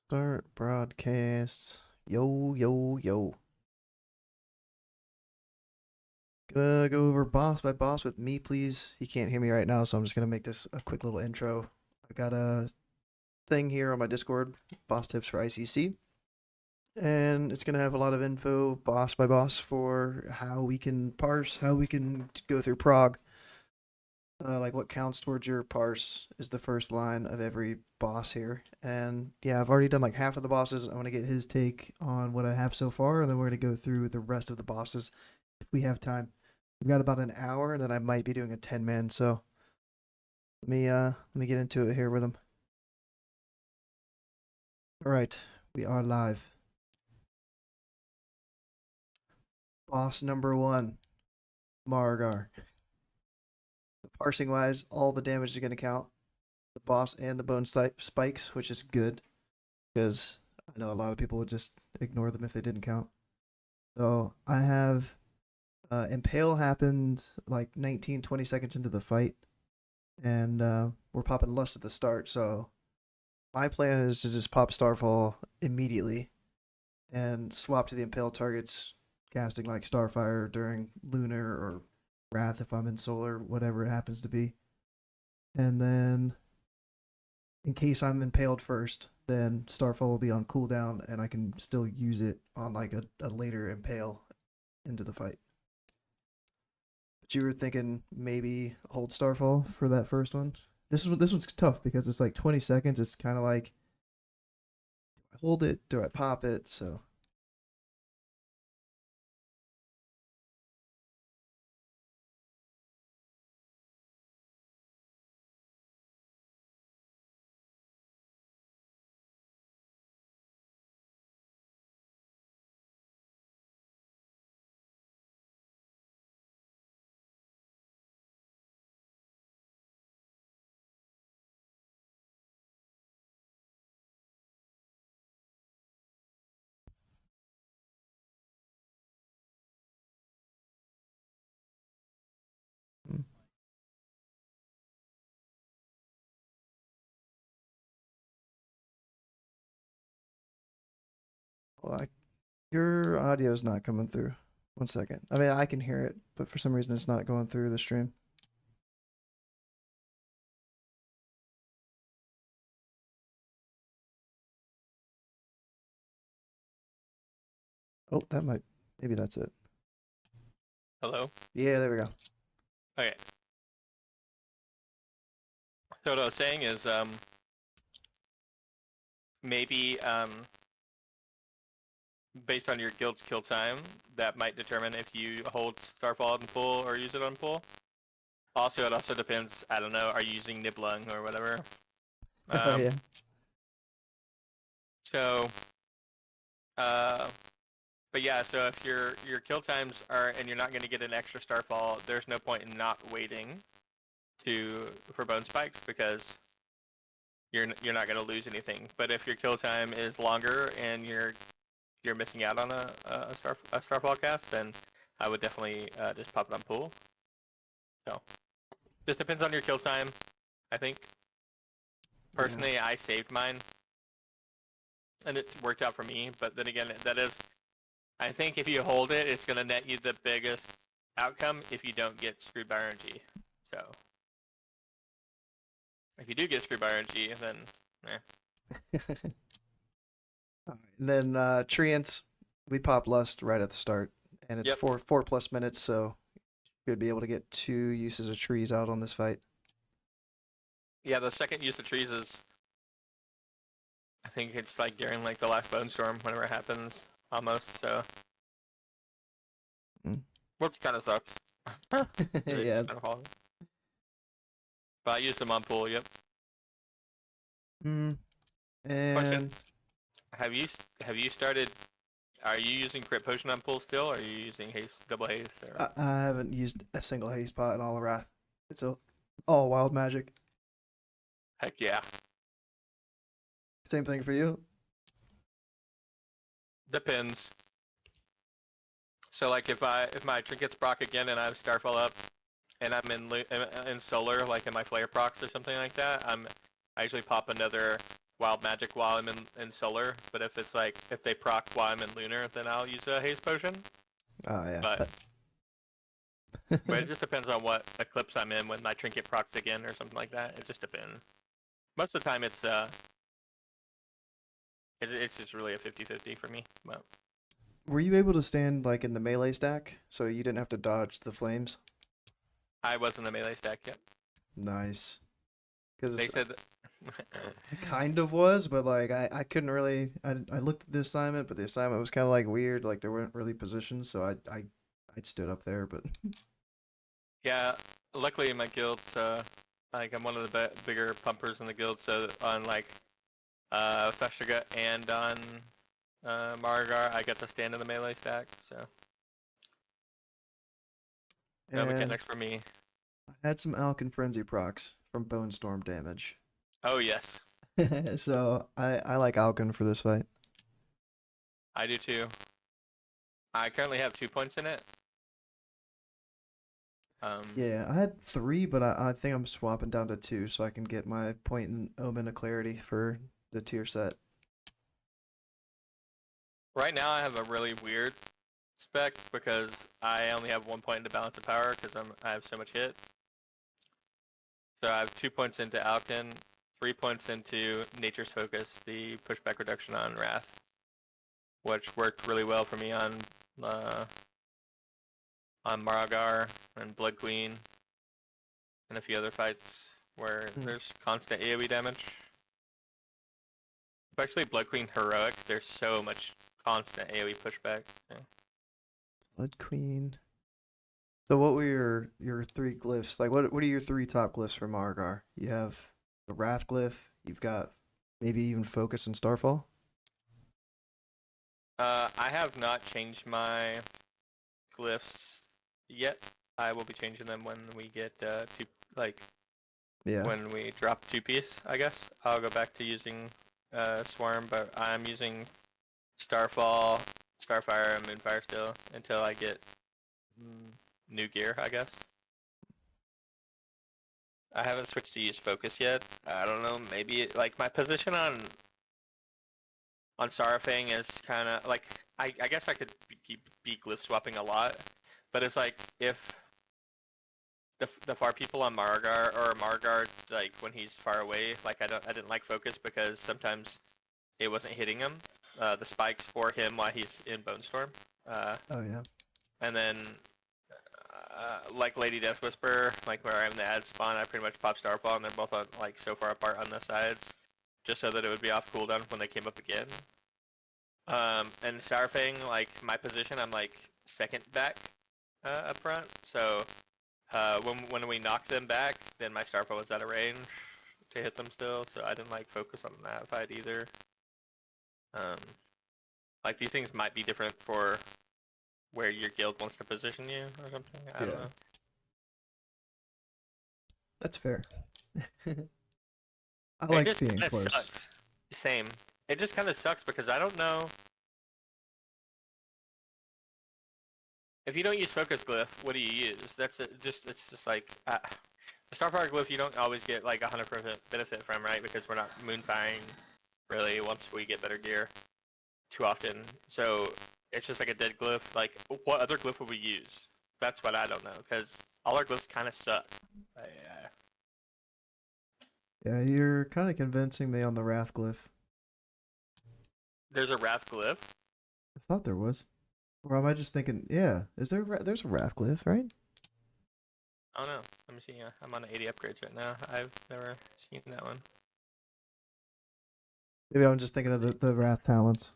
Start broadcast. Yo, yo, yo. Gonna go over boss by boss with MePlease. He can't hear me right now, so I'm just gonna make this a quick little intro. I got a thing here on my Discord, boss tips for ICC. And it's gonna have a lot of info, boss by boss, for how we can parse, how we can go through prog. Like what counts towards your parse is the first line of every boss here. And yeah, I've already done like half of the bosses. I want to get his take on what I have so far, and then we're going to go through the rest of the bosses if we have time. We've got about an hour, and then I might be doing a 10-man, so let me get into it here with him. Alright, we are live. Boss number 1, Marrowgar. Parsing wise, all the damage is going to count. The boss and the bone spikes, which is good because I know a lot of people would just ignore them if they didn't count. So I have Impale happened like 19-20 seconds into the fight, and we're popping Lust at the start. So my plan is to just pop Starfall immediately and swap to the Impale targets, casting like Starfire during Lunar or Wrath if I'm in Solar, whatever it happens to be. And then, in case I'm impaled first, then Starfall will be on cooldown and I can still use it on like a later impale into the fight. But you were thinking maybe hold Starfall for that first one? This one's tough because it's like 20 seconds. It's kind of like, do I hold it? Do I pop it? So mm. Well, your audio's not coming through. 1 second. I mean, I can hear it, but for some reason it's not going through the stream. Oh, maybe that's it. Hello? Yeah, there we go. Okay. So what I was saying is, maybe, based on your guild's kill time, that might determine if you hold Starfall on pull or use it on pull. Also, it also depends, I don't know, are you using Niblung or whatever? Oh yeah. So, but yeah, so if your kill times are, and you're not going to get an extra Starfall, there's no point in not waiting for bone spikes because you're not going to lose anything. But if your kill time is longer and you're missing out on a Starfall cast, then I would definitely just pop it on pool. So just depends on your kill time, I think. Personally, yeah. I saved mine, and it worked out for me. But then again, I think if you hold it, it's gonna net you the biggest outcome if you don't get screwed by RNG. So if you do get screwed by RNG, then And then Treants, we pop Lust right at the start, and it's 4+ minutes, so should be able to get 2 uses of trees out on this fight. Yeah, the second use of trees is, I think it's like during like the last bone storm, whenever it happens, almost. So, which kind of sucks. Yeah. But I used them on pool. Yep. And question: Have you started? Are you using crit potion on pool still, or are you using haste, double haste? Or... I haven't used a single haste pot in all of Wrath. It's all wild magic. Heck yeah. Same thing for you? Depends. So like if my trinkets proc again and I have Starfall up, and I'm in solar, like in my flare procs or something like that, I usually pop another wild magic while I'm in solar. But if it's like if they proc while I'm in lunar, then I'll use a haze potion. Oh yeah. But but it just depends on what eclipse I'm in when my trinket procs again or something like that. It just depends. Most of the time it's just really a 50-50 for me. But Were you able to stand like in the melee stack, so you didn't have to dodge the flames? I was in the melee stack yet. Nice. Because They said that I kind of was, but like I couldn't really. I looked at the assignment, but the assignment was kind of like weird. Like there weren't really positions, so I stood up there, but yeah, luckily in my guild, like I'm one of the bigger pumpers in the guild, so on like Festergut and on Marrowgar, I get to stand in the melee stack, so no and mechanics for me. I had some Alkin Frenzy procs from Bone Storm damage. Oh yes, So I like Alkin for this fight. I do too. I currently have 2 points in it. Yeah, I had 3, but I think I'm swapping down to 2 so I can get my point in Omen of Clarity for the tier set. Right now I have a really weird spec because I only have 1 point into balance of power because I have so much hit. So I have 2 points into Alkin, 3 points into Nature's Focus, the pushback reduction on Wrath, which worked really well for me on Marrowgar and Blood Queen and a few other fights where there's constant AoE damage. Especially Blood Queen Heroic, there's so much constant AoE pushback. Yeah. Blood Queen. So what were your 3 glyphs? Like what are your 3 top glyphs for Margar? You have the Wrath glyph, you've got maybe even Focus and Starfall? I have not changed my glyphs yet. I will be changing them when we get Yeah. when we drop 2-piece, I guess. I'll go back to using Swarm, but I'm using Starfall, Starfire, and Moonfire still until I get new gear, I guess. I haven't switched to use Focus yet. I don't know, maybe like my position on Saurfang is kind of like I guess I could be glyph swapping a lot, but it's like if the far people on Marrowgar or Marrowgar like when he's far away, like I didn't like Focus because sometimes it wasn't hitting him, the spikes for him while he's in Bone Storm. Oh yeah. And then like Lady Deathwhisper, like where I'm in the ad spawn, I pretty much pop Starfall and they're both on like so far apart on the sides, just so that it would be off cooldown when they came up again. And Saurfang, like my position, I'm like second back up front. So when we knocked them back, then my Starfall was out of range to hit them still. So I didn't like focus on that fight either. Like these things might be different for where your guild wants to position you or something. I don't know. That's fair. I like just being kinda close. sucks. Same. It just kind of sucks because I don't know. If you don't use focus glyph, what do you use? It's just like the Starfire glyph you don't always get like 100% benefit from, right? Because we're not moonfiring really once we get better gear too often. So it's just like a dead glyph. Like what other glyph would we use? That's what I don't know because all our glyphs kind of suck. Yeah, you're kind of convincing me on the Wrath glyph. There's a Wrath glyph. I thought there was. Or am I just thinking, yeah, is there there's a Wrath glyph, right? I don't know. Let me see. I'm on 80 upgrades right now. I've never seen that one. Maybe I'm just thinking of the Wrath talents.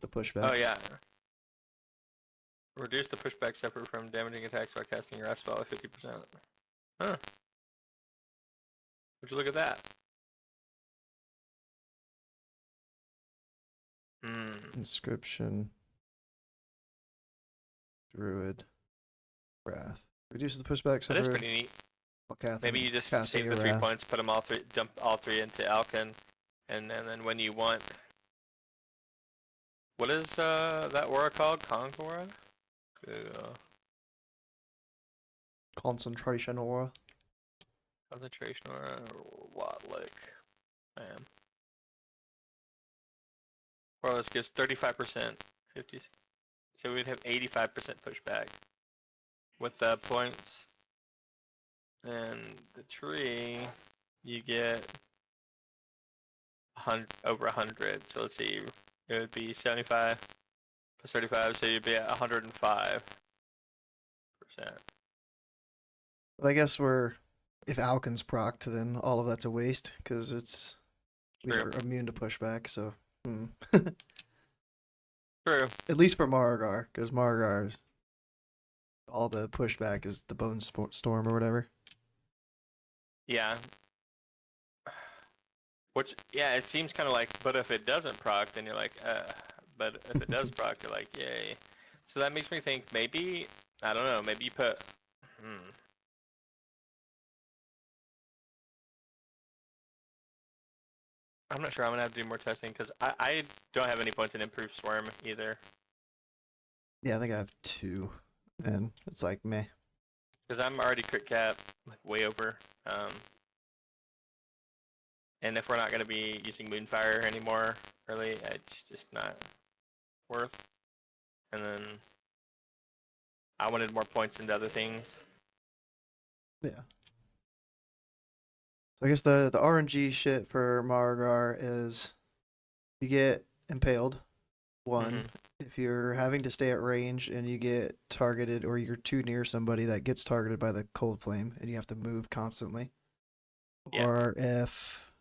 The pushback. Oh yeah. Reduce the pushback separate from damaging attacks by casting your Wrath spell by 50%. Huh. Would you look at that? Inscription. Druid. Wrath. Reduce the pushback That is separate. pretty neat. Okay, Maybe you just save the 3 points, put them dump all 3 into Alkin, and then when you want, what is that aura called? Conqueror? Concentration aura. Concentration or what? Like, man. Or this gives 35%, 50. So we'd have 85% pushback with the points. And the tree, you get over 100. So let's see, it would be 75 plus 35, so you'd be at 105%. But I guess if Alkin's procced, then all of that's a waste because we're True. immune to pushback. So, True. at least for Marrowgar, because Marrowgar's all the pushback is the Bone Storm or whatever. Yeah. Which, yeah, it seems kind of like, but if it doesn't proc, then you're like, but if it does proc, you're like, yay. So that makes me think maybe, I don't know, maybe you put, I'm not sure. I'm gonna have to do more testing because I don't have any points in improved swarm either. Yeah, I think I have 2, and it's like meh. Because I'm already crit cap like way over. And if we're not gonna be using Moonfire anymore, really, it's just not worth. And then I wanted more points into other things. Yeah. So I guess the RNG shit for Marrowgar is you get impaled, 1. If you're having to stay at range and you get targeted or you're too near somebody that gets targeted by the cold flame and you have to move constantly. Yeah. Or if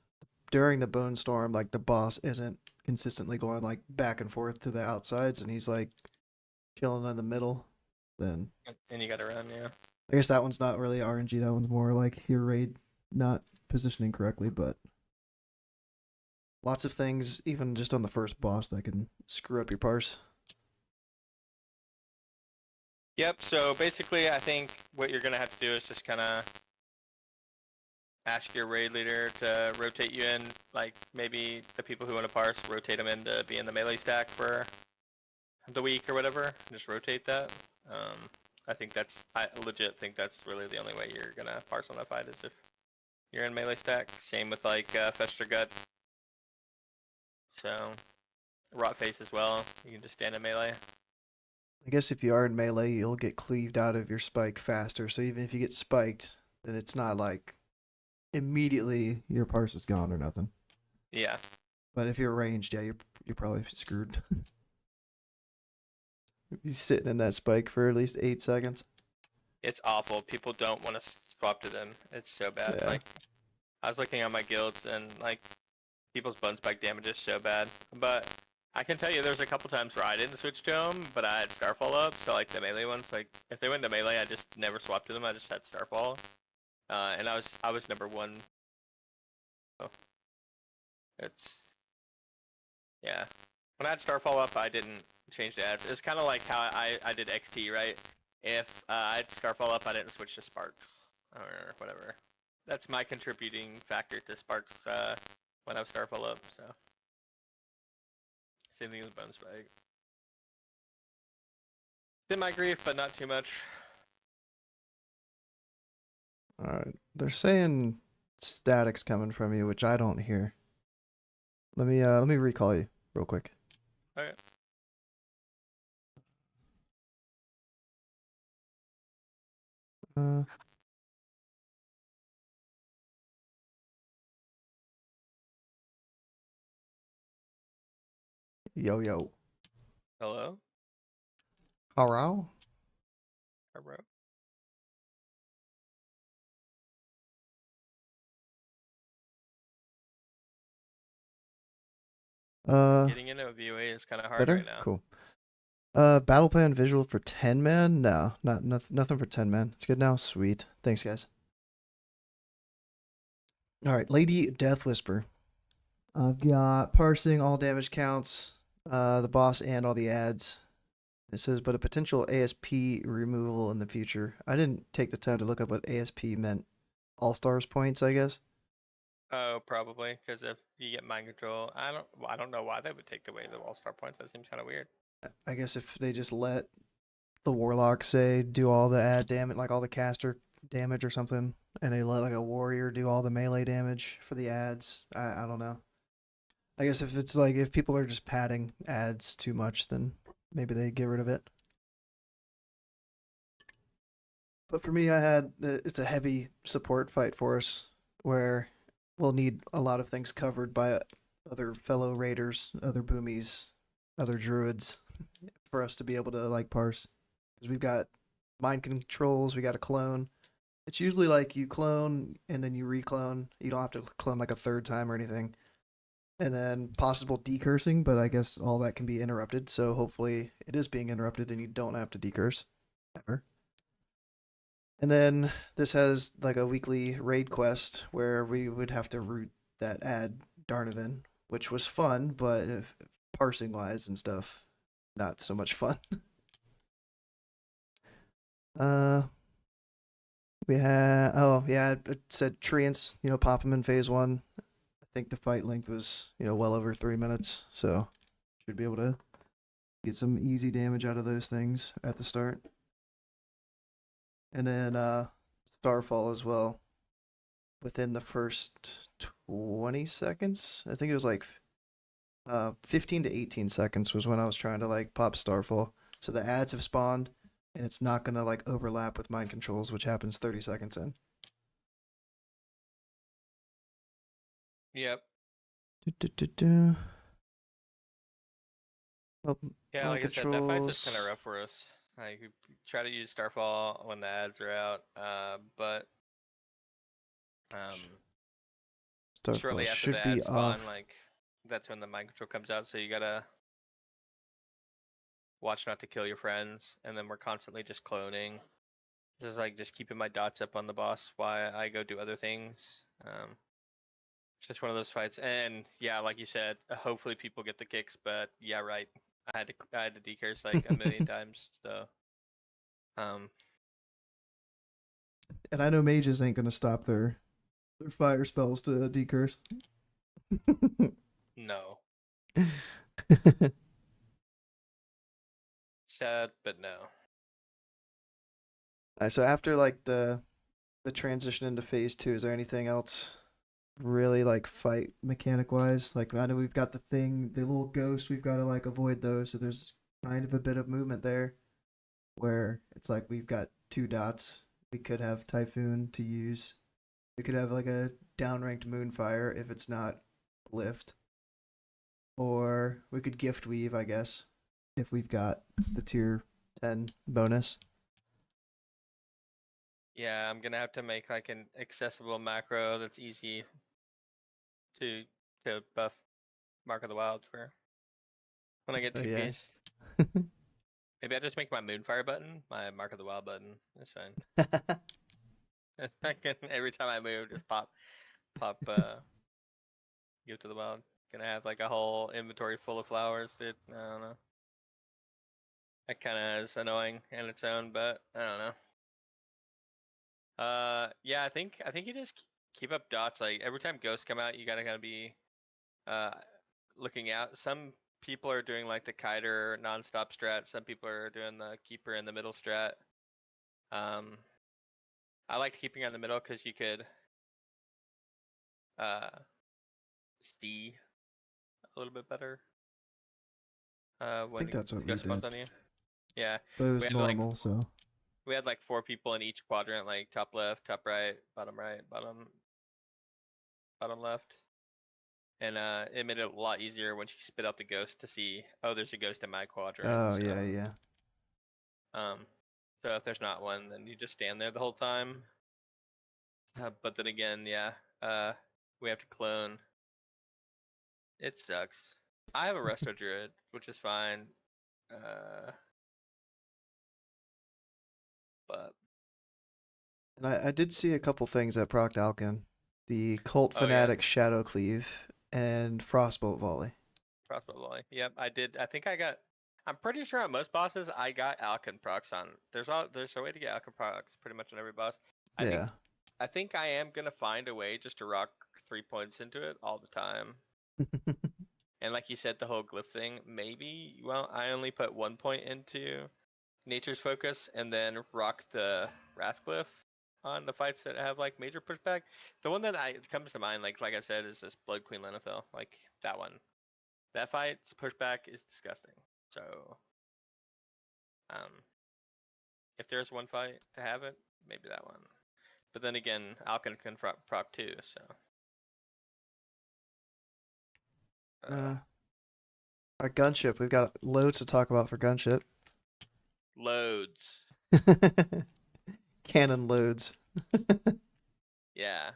during the bone storm, like the boss isn't consistently going like back and forth to the outsides and he's like chilling in the middle, then And you gotta run, yeah. I guess that one's not really RNG. That one's more like your raid not positioning correctly, but lots of things, even just on the first boss, that can screw up your parse. Yep, so basically I think what you're gonna have to do is just kinda ask your raid leader to rotate you in, like maybe the people who want to parse, rotate them in to be in the melee stack for the week or whatever. Just rotate that. I legit think that's really the only way you're gonna parse on that fight is if you're in melee stack. Same with like Festergut. So Rotface as well. You can just stand in melee. I guess if you are in melee, you'll get cleaved out of your spike faster. So even if you get spiked, then it's not like immediately your parse is gone or nothing. Yeah. But if you're ranged, yeah, you're probably screwed. You're sitting in that spike for at least 8 seconds. It's awful. People don't want to swap to them. It's so bad. Yeah. Like I was looking at my guilds and like people's bone spike damage is so bad. But I can tell you there's a couple times where I didn't switch to them, but I had Starfall up. So like the melee ones, like if they went to melee, I just never swapped to them. I just had Starfall, and I was number 1. So it's yeah. When I had Starfall up, I didn't change the ads. It's kind of like how I did XT, right? If I had Starfall up, I didn't switch to Sparks or whatever. That's my contributing factor to Sparks when I have Starfall up. So same thing with Bone Spike. Did my grief, but not too much. Alright. They're saying static's coming from you, which I don't hear. Let me recall you real quick. Okay. Yo. Hello? Hello? Hello? Getting into a VOA is kind of hard Better? right now. Cool. Battle plan visual for 10 man? No, nothing for 10 man. It's good now. Sweet. Thanks, guys. Alright, Lady Deathwhisper. I've got parsing, all damage counts, the boss, and all the ads. It says, but a potential ASP removal in the future. I didn't take the time to look up what ASP meant. All stars points, I guess. Oh, probably because if you get mind control, I don't know why they would take away the all-star points. That seems kind of weird. I guess if they just let the warlock say do all the ad damage, like all the caster damage or something, and they let like a warrior do all the melee damage for the ads. I don't know. I guess if it's like if people are just padding ads too much, then maybe they get rid of it. But for me, it's a heavy support fight for us where we'll need a lot of things covered by other fellow raiders, other boomies, other druids for us to be able to like parse. Because we've got mind controls, we got a clone. It's usually like you clone and then you reclone. You don't have to clone like a third time or anything. And then possible decursing, but I guess all that can be interrupted. So hopefully it is being interrupted and you don't have to decurse ever. And then this has like a weekly raid quest where we would have to root that ad Darnovan, which was fun, but parsing wise and stuff, not so much fun. uh, we had it said treants, pop them in phase one. I think the fight length was well over 3 minutes, so should be able to get some easy damage out of those things at the start. And then Starfall as well. Within the first 20 seconds, I think it was like 15 to 18 seconds was when I was trying to like pop Starfall. So the ads have spawned, and it's not gonna like overlap with mind controls, which happens 30 seconds in. Yep. Oh, Yeah, mind like I said, that fight's just kind of controls. rough for us. Like, we try to use Starfall when the ads are out, but Starfall shortly after the should be ads spawn, off. like, that's when the mind control comes out, so you gotta watch not to kill your friends, and then we're constantly just cloning. This is like just keeping my dots up on the boss while I go do other things. It's just one of those fights, and yeah, like you said, hopefully people get the kicks, but yeah, right. I had to decurse like a million times, so um, And I know mages ain't gonna stop their fire spells to decurse. no, sad, but no. So after like the transition into phase two, is there anything else really like fight mechanic wise? Like I know we've got the little ghost, we've got to like avoid those. So there's kind of a bit of movement there where it's like we've got 2 dots. We could have Typhoon to use. We could have like a downranked Moonfire if it's not lift. Or we could gift weave, I guess, if we've got the tier 10 bonus. Yeah, I'm gonna have to make like an accessible macro that's easy to to buff Mark of the Wild for when I get Oh two yeah. keys. Maybe I just make my Moonfire button my Mark of the Wild button. That's fine. I can, every time I move, just pop, give to the wild. Gonna have like a whole inventory full of flowers, dude. I don't know. That kind of is annoying in its own, but I don't know. Yeah, I think you just keep up dots. Like every time ghosts come out, you gotta be uh looking out. Some people are doing like the kiter non-stop strat. Some people are doing the keeper in the middle strat. Um, I liked keeping on the middle because you could uh see a little bit better I when think the that's what we ghost spawns did. on you. Yeah, But it we was had like normal, so we had like 4 people in each quadrant, like top left, top right, bottom left. And it made it a lot easier once you spit out the ghost to see, oh, there's a ghost in my quadrant. oh yeah, yeah. Um, so if there's not one, then you just stand there the whole time. But then again, yeah, we have to clone. It sucks. I have a resto druid, which is fine. Uh, but And I did see a couple things at Proc Alkin. The Cult oh yeah, Fanatic Shadow Cleave and Frostbolt Volley. crossbow volley. Yep, I did. I think I got. I'm pretty sure on most bosses I got Alkin procs on. There's a way to get Alkin procs pretty much on every boss. I think Yeah. I think I am gonna find a way just to rock 3 points into it all the time. And like you said, the whole glyph thing, maybe, well, I only put 1 point into Nature's Focus and then rock the Wrath Glyph. on the fights that have like major pushback. The one that comes to mind, like I said, is this Blood Queen Lana'thel. Like that one. That fight's pushback is disgusting. So, um, if there's one fight to have it, maybe that one. But then again, Alkin can proc too. So, Our gunship. We've got loads to talk about for gunship. loads. Cannon loads. Yeah.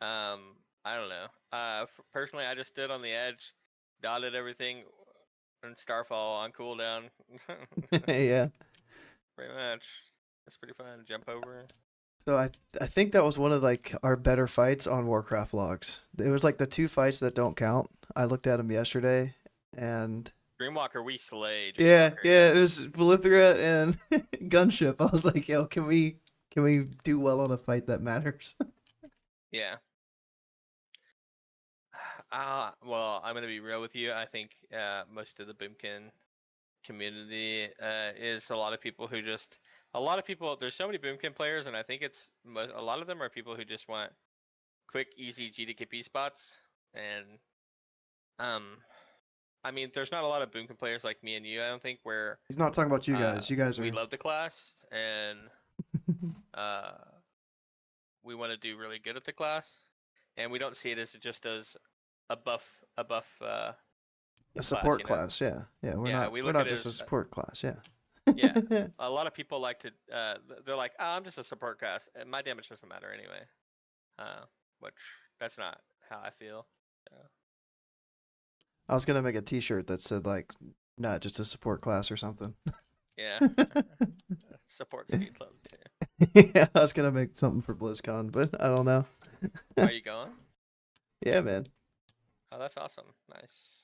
I don't know. Personally, I just stood on the edge, dotted everything, and Starfall on cooldown. Yeah. Pretty much. It's pretty fun. Jump over. So I think that was one of like our better fights on Warcraft logs. It was like the 2 fights that don't count. I looked at them yesterday, and Dreamwalker, we slayed. yeah, Dreamwalker, yeah, it was Valithria and Gunship. I was like, yo, can we do well on a fight that matters? Yeah. Well, I'm gonna be real with you. I think most of the Boomkin community is a lot of people who just There's so many Boomkin players, and I think a lot of them are people who just want quick, easy GDKP spots. And I mean, there's not a lot of Boomkin players like me and you. I don't think where He's not talking about you guys. You guys we are. love the class and uh, we want to do really good at the class, and we don't see it as just as a buff A class, support you know? class, yeah, yeah. We're Yeah, not we we're look not at it just a as support class, yeah. yeah. A lot of people like to they're like, oh, I'm just a support class, and my damage doesn't matter anyway. Which that's not how I feel. So, I was gonna make a T-shirt that said like, not just a support class or something. yeah, support speed club too. Yeah, I was gonna make something for BlizzCon, but I don't know. Are you going? Yeah, man. Oh, that's awesome. Nice.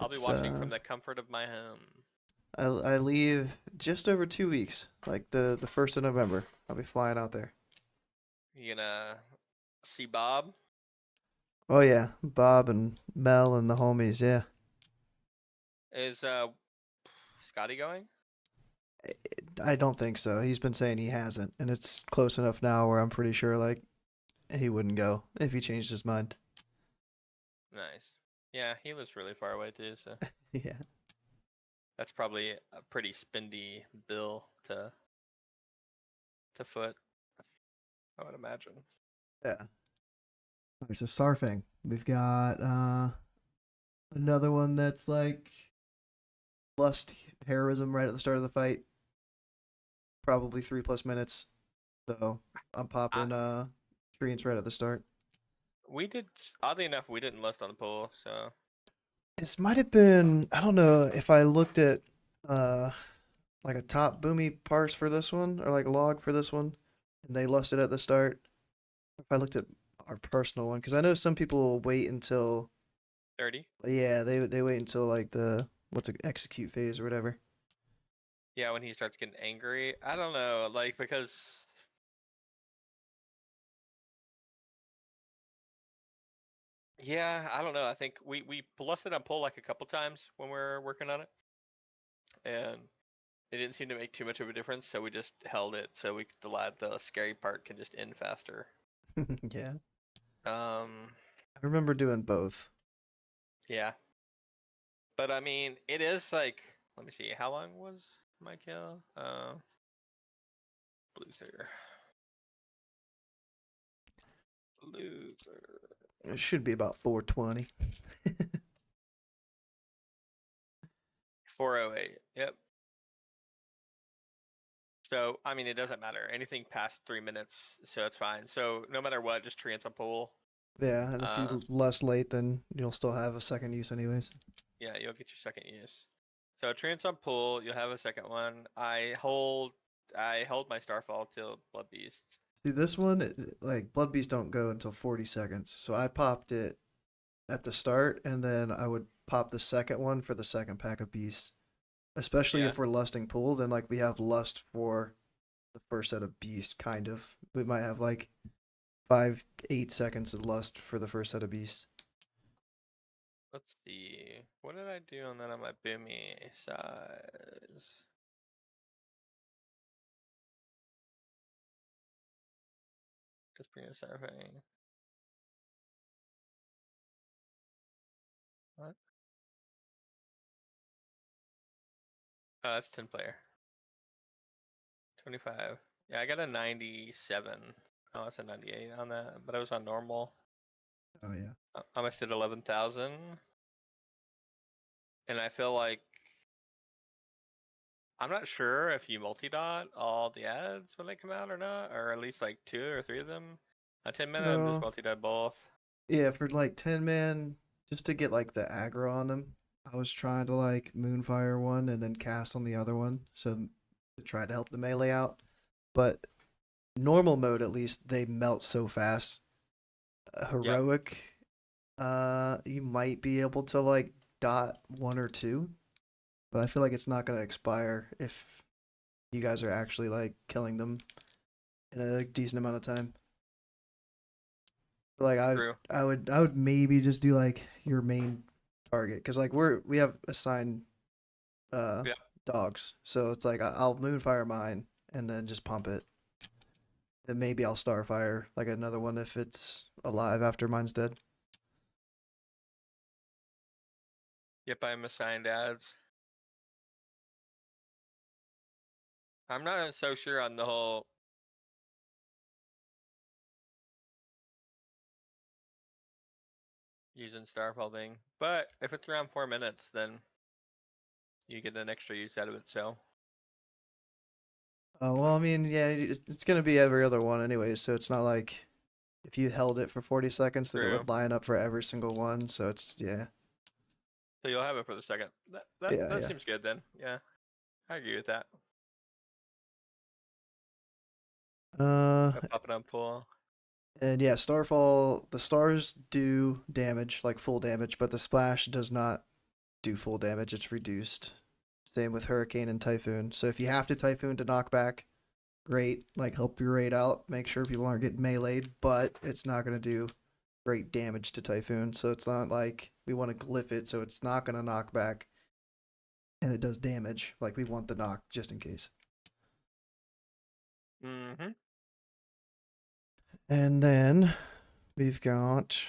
I'll be It's watching from the comfort of my home. I leave just over 2 weeks, like the 1st of November. I'll be flying out there. You gonna see Bob? Oh yeah, Bob and Mel and the homies. Yeah, Is Scotty going? I don't think so. He's been saying he hasn't, and it's close enough now where I'm pretty sure like he wouldn't go if he changed his mind. Nice. Yeah, he lives really far away too, so Yeah. that's probably a pretty spendy bill to foot, I would imagine. Yeah. Alright, so Saurfang. We've got another one that's like lust heroism right at the start of the fight. Probably 3+ minutes. So I'm popping treants right at the start. We did, oddly enough, we didn't list on the poll, so This might have been, I don't know if I looked at uh like a top boomy parse for this one or like log for this one and they lusted at the start. If I looked at our personal one, because I know some people will wait until 30. yeah, they wait until like the what's it, execute phase or whatever. Yeah, when he starts getting angry, I don't know, like because yeah, I don't know. I think we lusted on poll like a couple times when we were working on it, and it didn't seem to make too much of a difference, so we just held it so the scary part can just end faster. Yeah. Um, I remember doing both. yeah. But I mean, it is like, let me see, how long was my kill? Luther. Luther. It should be about 420. 408. Yep. So, I mean, it doesn't matter. Anything past 3 minutes, so it's fine. So, no matter what, just treants on pool. Yeah, and if you less late, then you'll still have a second use anyways. Yeah, you'll get your second use. So, treants on pool, you'll have a second one. I hold my Starfall till Blood Beast. See, this one, like Blood Beast don't go until 40 seconds. So I popped it at the start, and then I would pop the second one for the second pack of beasts. Especially Yeah. if we're lusting pool, then like we have lust for the first set of beasts, kind of. We might have like 5-8 seconds of lust for the first set of beasts. Let's see. What did I do on that on my Boomy size? Just bring a Saurfang. What? Oh, that's 10 player. 25. Yeah, I got a 97. Oh, it's a 98 on that, but I was on normal. Oh yeah. I almost did 11,000. And I feel like I'm not sure if you multi-dot all the ads when they come out or not, or at least like 2 or 3 of them. A 10-minute, I'm just No. multi-dot both. Yeah, for like 10 man, just to get like the aggro on them, I was trying to like Moonfire one and then cast on the other one, so to try to help the melee out. But normal mode, at least, they melt so fast. Yep. Heroic, you might be able to like dot 1 or 2, but I feel like it's not gonna expire if you guys are actually like killing them in a decent amount of time. Like True. I would maybe just do like your main target because like we have assigned uh Yeah. dogs, so it's like I'll Moonfire mine and then just pump it. And maybe I'll Starfire like another one if it's alive after mine's dead. Yep, I'm assigned ads. I'm not so sure on the whole using Starfall thing, but if it's around 4 minutes, then you get an extra use out of it. So Oh well, I mean, yeah, it's gonna be every other one anyway, so it's not like if you held it for 40 seconds that it true. would line up for every single one. So it's yeah, So you'll have it for the second. yeah, That yeah. seems good then. Yeah, I agree with that. Uh, Pop it on full. and yeah, Starfall, the stars do damage, like full damage, but the splash does not do full damage. It's reduced. Same with Hurricane and Typhoon. So if you have to Typhoon to knock back, great. Like help your raid out, make sure people aren't getting meleeed, but it's not gonna do great damage to Typhoon. So it's not like we want to glyph it, so it's not gonna knock back, and it does damage. Like we want the knock just in case. Mm-hmm. And then we've got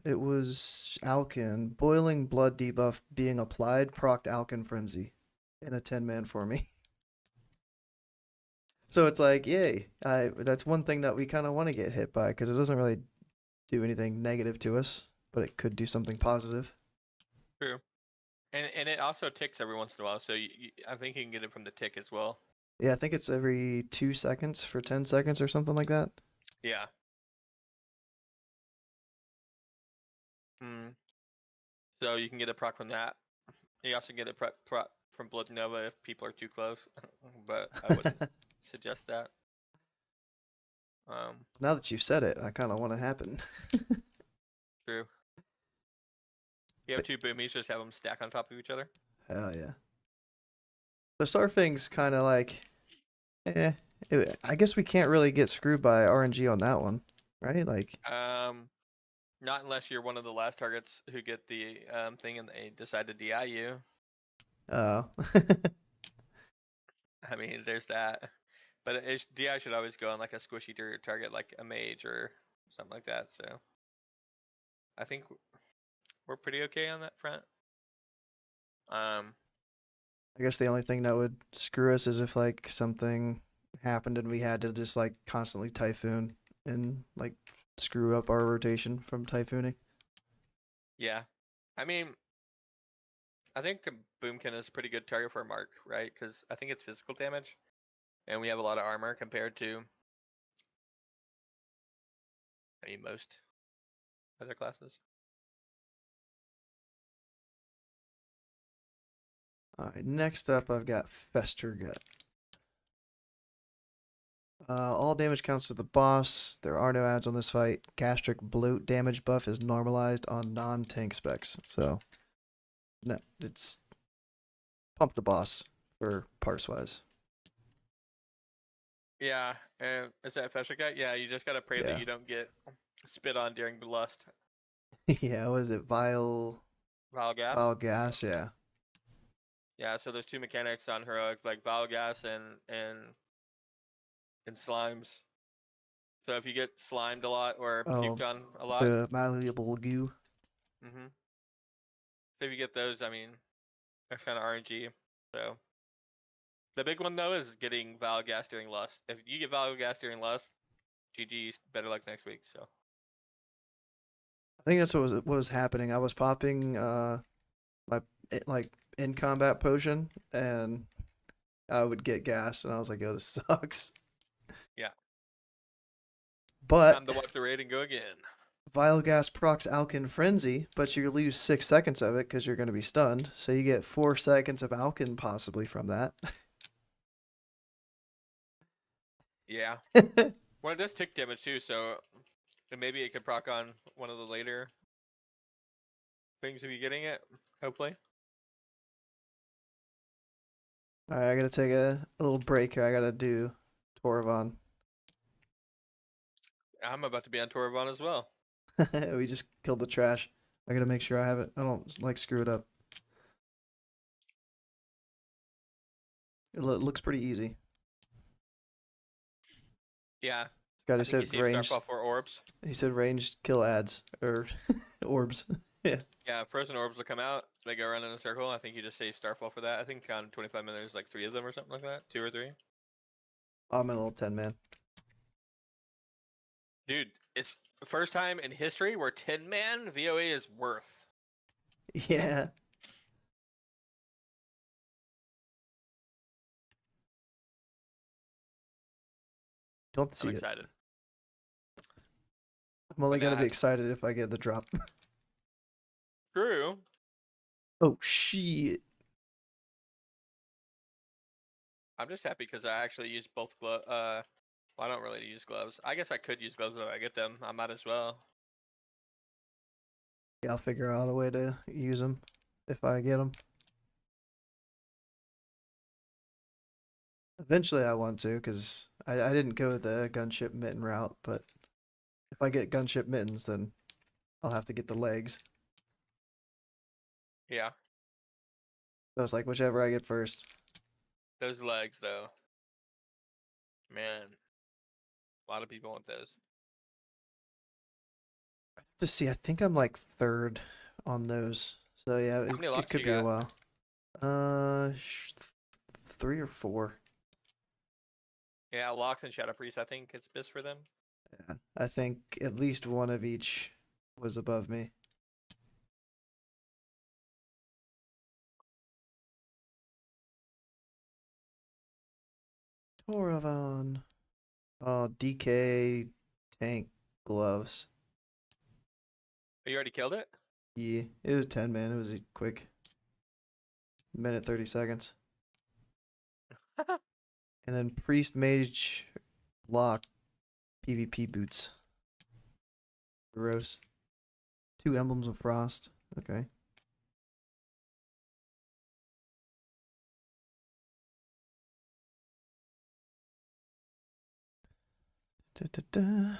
it was Alkin. Boiling blood debuff being applied procced Alkin Frenzy in a 10 man for me. So it's like, yay. That's one thing that we kind of want to get hit by because it doesn't really do anything negative to us, but it could do something positive. True. And it also ticks every once in a while, so I think you can get it from the tick as well. Yeah, I think it's every 2 seconds for 10 seconds or something like that. Yeah. Mm. So you can get a proc from that. You also get a proc from Blood Nova if people are too close, but I wouldn't suggest that. Now that you've said it, I kind of want to happen. True. You have But, 2 Boomies, just have them stack on top of each other. hell yeah. The Saurfang's kind of like, eh. I guess we can't really get screwed by RNG on that one, right? Like, Not unless you're one of the last targets who get the thing and they decide to DI you. oh. I mean, there's that. But DI should always go on like a squishy target, like a mage or something like that. So I think we're pretty okay on that front. I guess the only thing that would screw us is if like something happened and we had to just like constantly typhoon and like screw up our rotation from typhooning. Yeah. I mean, I think Boomkin is a pretty good target for a mark, right? Because I think it's physical damage, and we have a lot of armor compared to, I mean, most other classes. All right, next up I've got Festergut. All damage counts to the boss. There are no ads on this fight. Gastric bloat damage buff is normalized on non-tank specs. So, no, it's pump the boss for parts wise. Yeah, and is that Festergut? Yeah, you just gotta pray that Yeah. you don't get spit on during lust. Yeah, was it vile? Vile gas. Vile gas, yeah. Yeah, so there's two mechanics on heroic, like vile gas and slimes. So if you get slimed a lot or Oh, puked on a lot, the malleable goo. mm-hmm. So if you get those, I mean, that's kind of RNG. So the big one though is getting vile gas during lust. If you get vile gas during lust, GG, better luck next week. So I think that's what was happening. I was popping my like in combat potion and I would get gas and I was like, "Yo, this sucks." yeah, But time to wipe the raid and go again. Vile gas procs Alkin Frenzy, but you lose 6 seconds of it because you're going to be stunned. So you get 4 seconds of Alkin possibly from that. Yeah. Well, it does tick damage too, so maybe it could proc on one of the later things if you're getting it. Hopefully. All right, I gotta take a little break here. I gotta do Torvon. I'm about to be on Torvon as well. We just killed the trash. I gotta make sure I have it. I don't like screw it up. It looks pretty easy. Yeah, This guy I just think you said save ranged. Starfall for orbs. He said ranged kill ads or orbs. Yeah. Yeah, frozen orbs will come out. They go around in a circle. I think you just save Starfall for that. I think on 25 minutes there's like 3 of them or something like that. 2 or 3. I'm in a little 10-man. Dude, it's the first time in history where 10-man VOA is worth. Yeah. Don't see I'm it. excited. I'm only But now gonna I be have to excited if I get the drop. screw. Oh shit. I'm just happy because I actually use both gloves. Well, I don't really use gloves. I guess I could use gloves if I get them. I might as well. Yeah, I'll figure out a way to use them if I get them. Eventually, I want to because I didn't go the gunship mitten route, but if I get gunship mittens, then I'll have to get the legs. Yeah, So it's like whichever I get first. those legs though. Man, a lot of people want those. To see, I think I'm like third on those. So yeah, How many it locks could you be a got? while. 3 or 4. Yeah, locks and Shadow Priest. I think it's best for them. Yeah, I think at least one of each was above me. Toravon. Oh, DK tank gloves. Oh, you already killed it? Yeah, it was 10 man. It was quick. Minute 30 seconds. And then priest mage lock PvP boots. Gross. 2 emblems of frost. Okay. Da, da, da.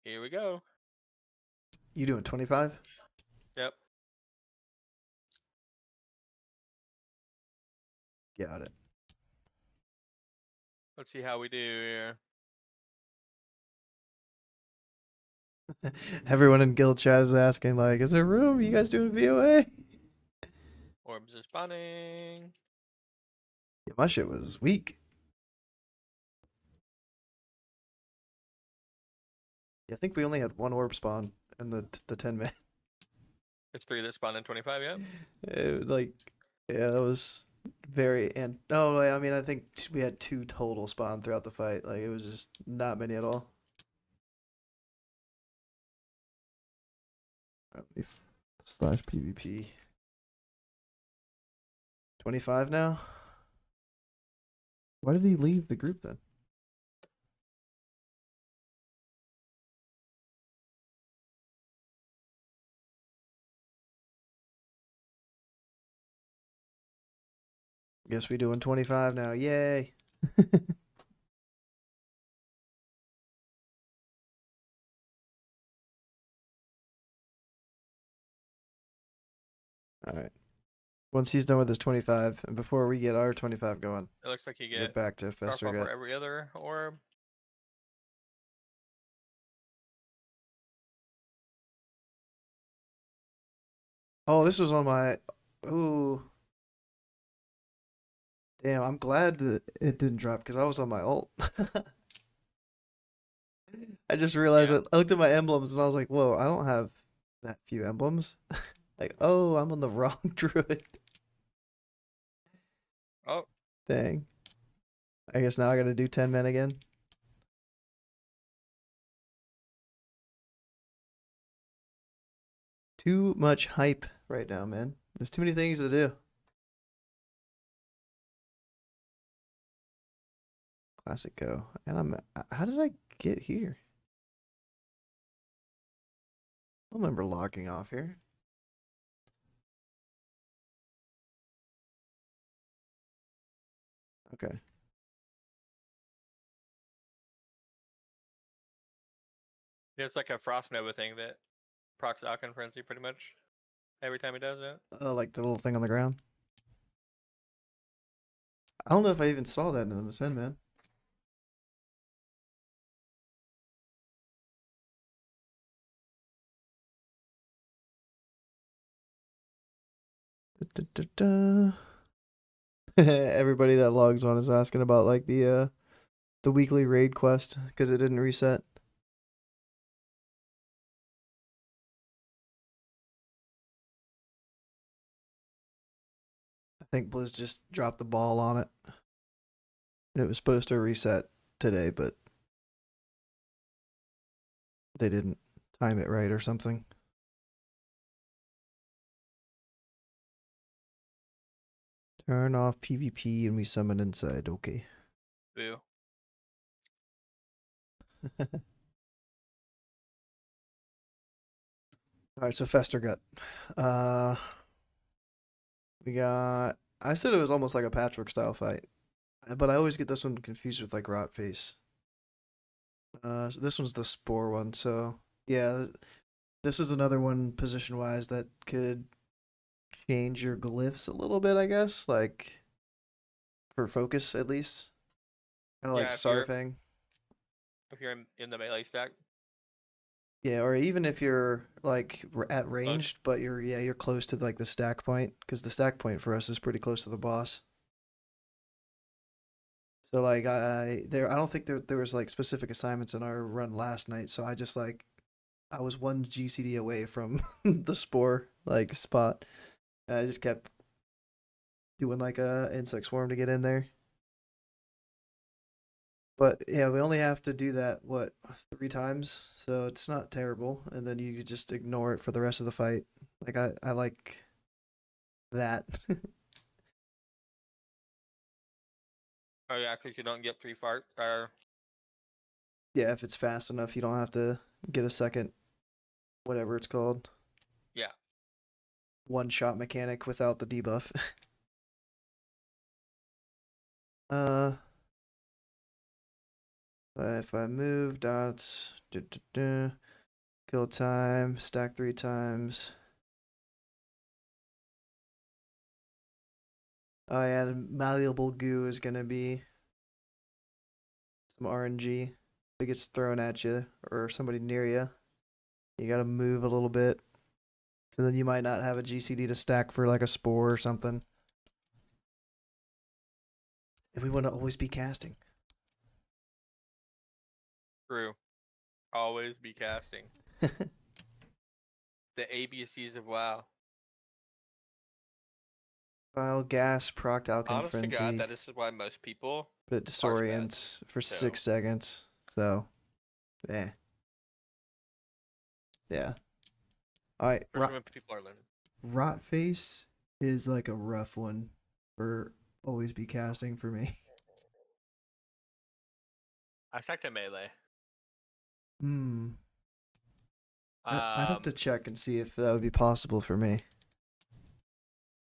Here we go. You doing 25? Yep. Got it. Let's see how we do here. Everyone in guild chat is asking, like, is there room? You guys doing VOA? Orbs are spawning. Yeah, my shit was weak. Yeah, I think we only had one orb spawn in the 10 man. It's 3 that spawn in 25, yep. Like, yeah, that was very and oh, I mean, I think we had 2 total spawn throughout the fight. Like, it was just not many at all. Slash PvP. 25 now? Why did he leave the group then? Guess we doing 25 now. Yay. All right. Once he's done with his 25, and before we get our 25 going, It looks like you get get back to Starfall for Festergut. every other orb. Oh, this was on my. Ooh. Damn, I'm glad that it didn't drop because I was on my ult. I just realized Yeah. it. I looked at my emblems and I was like, whoa, I don't have that few emblems. Like, oh, I'm on the wrong druid. Oh, Dang. I guess now I gotta do 10 men again. Too much hype right now, man. There's too many things to do. Classic go. And how did I get here? I don't remember logging off here. Okay. yeah, it's like a Frost Nova thing that procs Alkin Frenzy pretty much every time he does it. Oh, like the little thing on the ground. I don't know if I even saw that in the 10 man. Everybody that logs on is asking about like the weekly raid quest because it didn't reset. I think Blizz just dropped the ball on it. And it was supposed to reset today, but they didn't time it right or something. Turn off PvP and we summon inside. Okay. Boo. All right, so Festergut. Uh, we got. I said it was almost like a patchwork style fight, but I always get this one confused with like Rotface. So this one's the Spore one. So yeah, this is another one position wise that could change your glyphs a little bit, I guess, like for focus at least. Kind of like Yeah, Saurfang. if you're in the melee stack. Yeah, or even if you're like at Close. ranged, but you're close to like the stack point because the stack point for us is pretty close to the boss. So like I don't think there was like specific assignments in our run last night, so I just like I was one GCD away from the spore like spot. And I just kept doing like a insect swarm to get in there. But yeah, we only have to do that what 3 times, so it's not terrible. And then you just ignore it for the rest of the fight. Like I like that. Oh yeah, because you don't get pre-fart or Yeah, if it's fast enough, you don't have to get a second whatever it's called. yeah. One shot mechanic without the debuff. uh if I move dots, kill time, stack 3 times. Oh yeah, the malleable goo is gonna be some RNG. If it gets thrown at you or somebody near you, you gotta move a little bit. So then you might not have a GCD to stack for like a spore or something. And we want to always be casting. True. Always be casting. The ABCs of WoW. File gas, proc Alchem Honest to God, Frenzy, that is why most people but it parse bad. disorients for So 6 seconds. So, yeah. Yeah. Alright, especially when people are learning. Rotface is like a rough one for always be casting for me. I stacked a melee. Hmm. I'd have to check and see if that would be possible for me.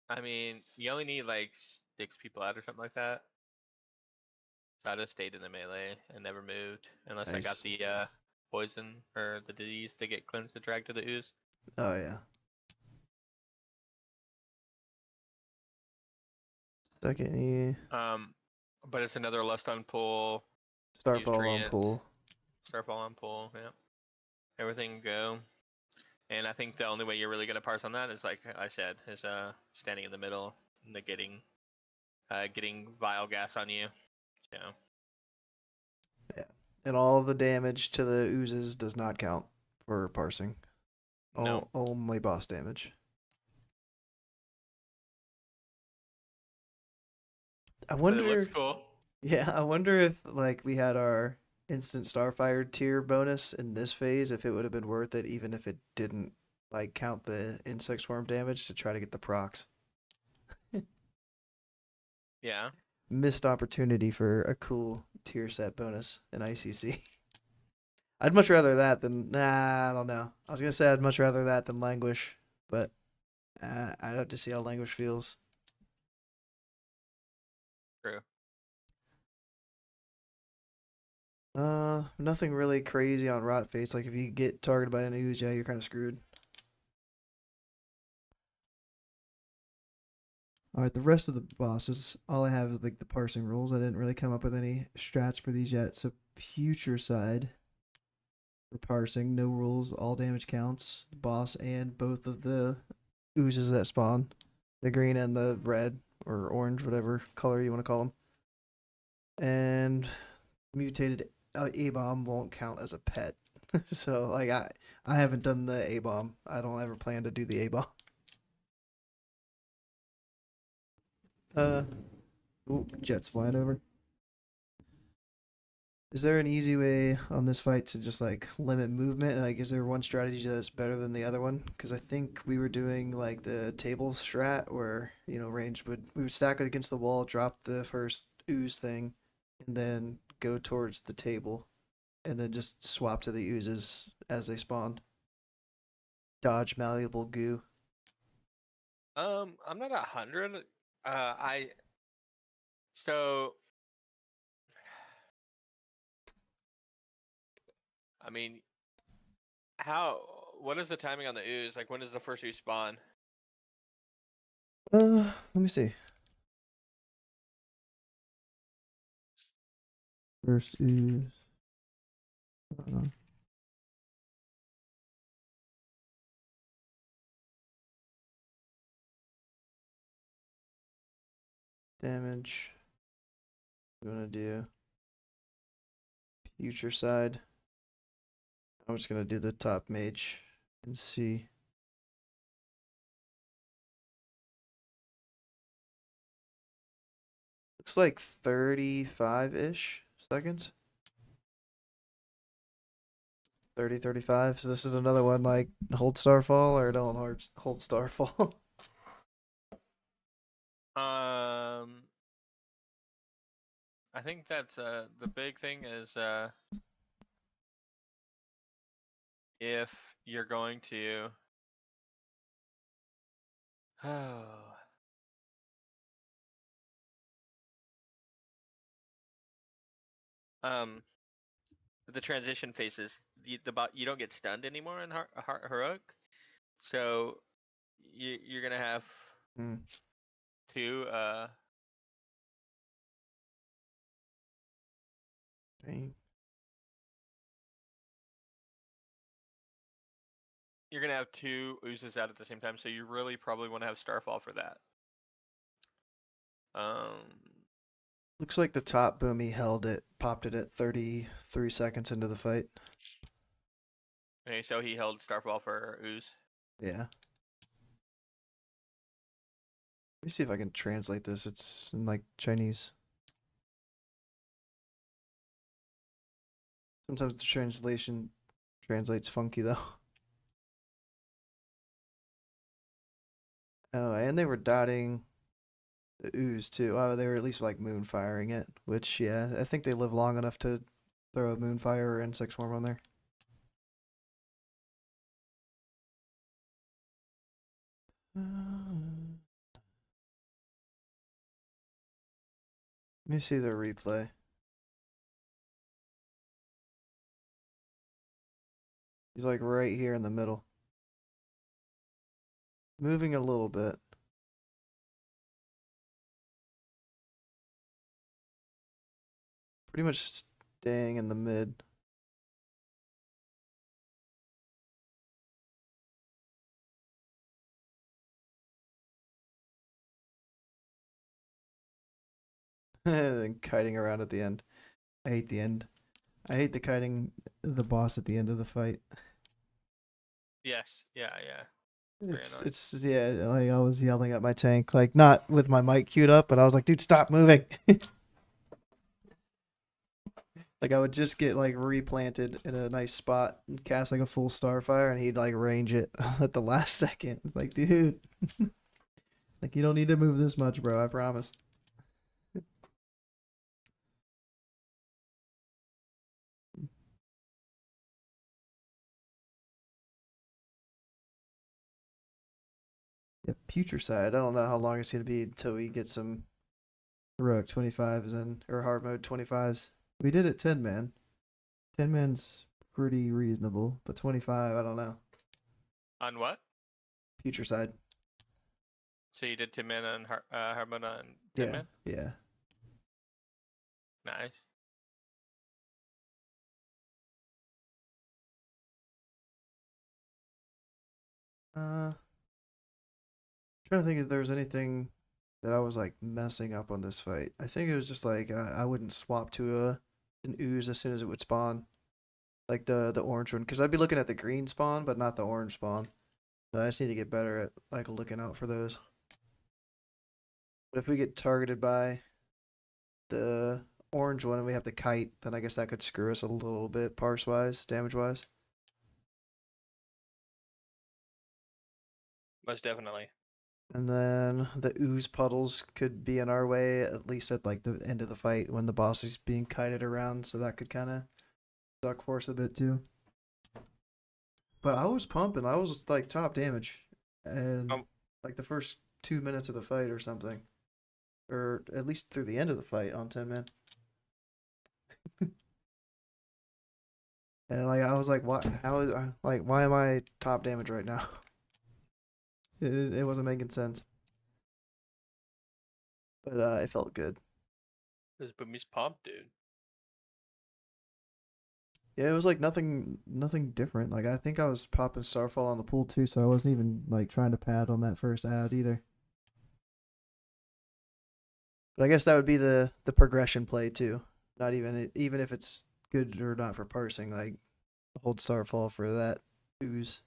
I mean, you only need like 6 people out or something like that. So I just stayed in the melee and never moved unless I got Nice. the poison or the disease to get cleansed to drag to the ooze. Oh yeah. Second But it's another Lust on pull, use Starfall on Treants, pool. Starfall on pull, yeah. Everything go. And I think the only way you're really gonna parse on that is like I said, is standing in the middle, negating getting vile gas on you. So Yeah. And all the damage to the oozes does not count for parsing. no. Only boss damage. I But it looks wonder. cool. Yeah, I wonder if like we had our instant Starfire tier bonus in this phase, if it would have been worth it, even if it didn't like count the insect swarm damage to try to get the procs. Yeah. Missed opportunity for a cool tier set bonus in ICC. I'd much rather that than I don't know. I was gonna say I'd much rather that than Languish, but I'd have to see how Languish feels. True. Nothing really crazy on Rotface. Like if you get targeted by an ooze, yeah, you're kind of screwed. All right, the rest of the bosses, all I have is like the parsing rules. I didn't really come up with any strats for these yet. So Putricide for parsing, no rules, all damage counts. The boss and both of the oozes that spawn, the green and the red or orange, whatever color you want to call them. And mutated A-bomb won't count as a pet. So like I haven't done the A-bomb. I don't ever plan to do the A-bomb. Ooh, jets flying over. Is there an easy way on this fight to just like limit movement? Like, is there one strategy that's better than the other one? Because I think we were doing like the table strat where range we would stack it against the wall, drop the first ooze thing, and then go towards the table, and then just swap to the oozes as they spawn. Dodge malleable goo. I'm not 100. I so I mean, how? What is the timing on the ooze? Like, when does the first ooze spawn? Let me see. First ooze. Uh, damage. We're gonna do future side. I'm just gonna do the top mage and see. Looks like 35-ish seconds. 30, 35. So this is another one like hold starfall or don't hold starfall. I think that's the big thing is if you're going to oh um the transition phases the bot you don't get stunned anymore in heroic, so you're gonna have Hmm. two Dang. you're gonna have two oozes out at the same time, so you really probably want to have starfall for that. Looks like the top boomy held it, popped it at 33 seconds into the fight. Okay, so he held starfall for ooze. Yeah. Let me see if I can translate this. It's in like Chinese. Sometimes the translation translates funky though. Oh, and they were dotting the ooze too. Oh, they were at least like moon firing it, which yeah, I think they live long enough to throw a moonfire or insect swarm on there. Let me see the replay. He's like right here in the middle. Moving a little bit. Pretty much staying in the mid. And then kiting around at the end. I hate the end. I hate the kiting the boss at the end of the fight. Yes. Yeah. Yeah. Very annoying. It's yeah, like I was yelling at my tank, like not with my mic queued up, but I was like, dude, stop moving. Like I would just get like replanted in a nice spot and cast like a full starfire, and he'd like range it at the last second. It's like, dude, like you don't need to move this much, bro. I promise. Yeah, Putricide. I don't know how long it's gonna be until we get some heroic 25s and or hard mode 25s. We did it 10 man. 10 man's pretty reasonable, but 25, I don't know. On what? Putricide. So you did 10 man and Harmona and 10 Yeah, man? yeah. Nice. Trying to think if there was anything that I was like messing up on this fight. I think it was just like I wouldn't swap to an ooze as soon as it would spawn, like the orange one, because I'd be looking at the green spawn but not the orange spawn. So I just need to get better at like looking out for those. But if we get targeted by the orange one and we have the kite, then I guess that could screw us a little bit parse wise, damage wise. Most definitely. And then the ooze puddles could be in our way, at least at like the end of the fight when the boss is being kited around, so that could kind of suck for us a bit too. But I was pumping. I was like top damage, and Um, like the first 2 minutes of the fight or something, or at least through the end of the fight on 10 man. And like I was like, what? How is like why am I top damage right now? It wasn't making sense, but it felt good. this Boomies pump, dude. Yeah, it was like nothing different. Like I think I was popping Starfall on the pool too, so I wasn't even like trying to pad on that first ad either. But I guess that would be the progression play too. Not even if it's good or not for parsing, like hold Starfall for that ooze.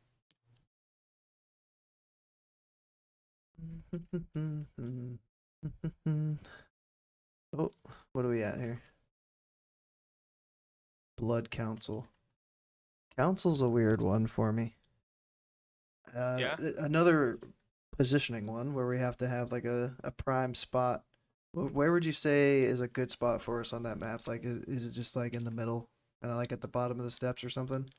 Oh, what are we at here? Blood Council. Council's a weird one for me. Yeah. Another positioning one where we have to have like a prime spot. Where would you say is a good spot for us on that map? Like, is it just like in the middle, kind of like at the bottom of the steps or something?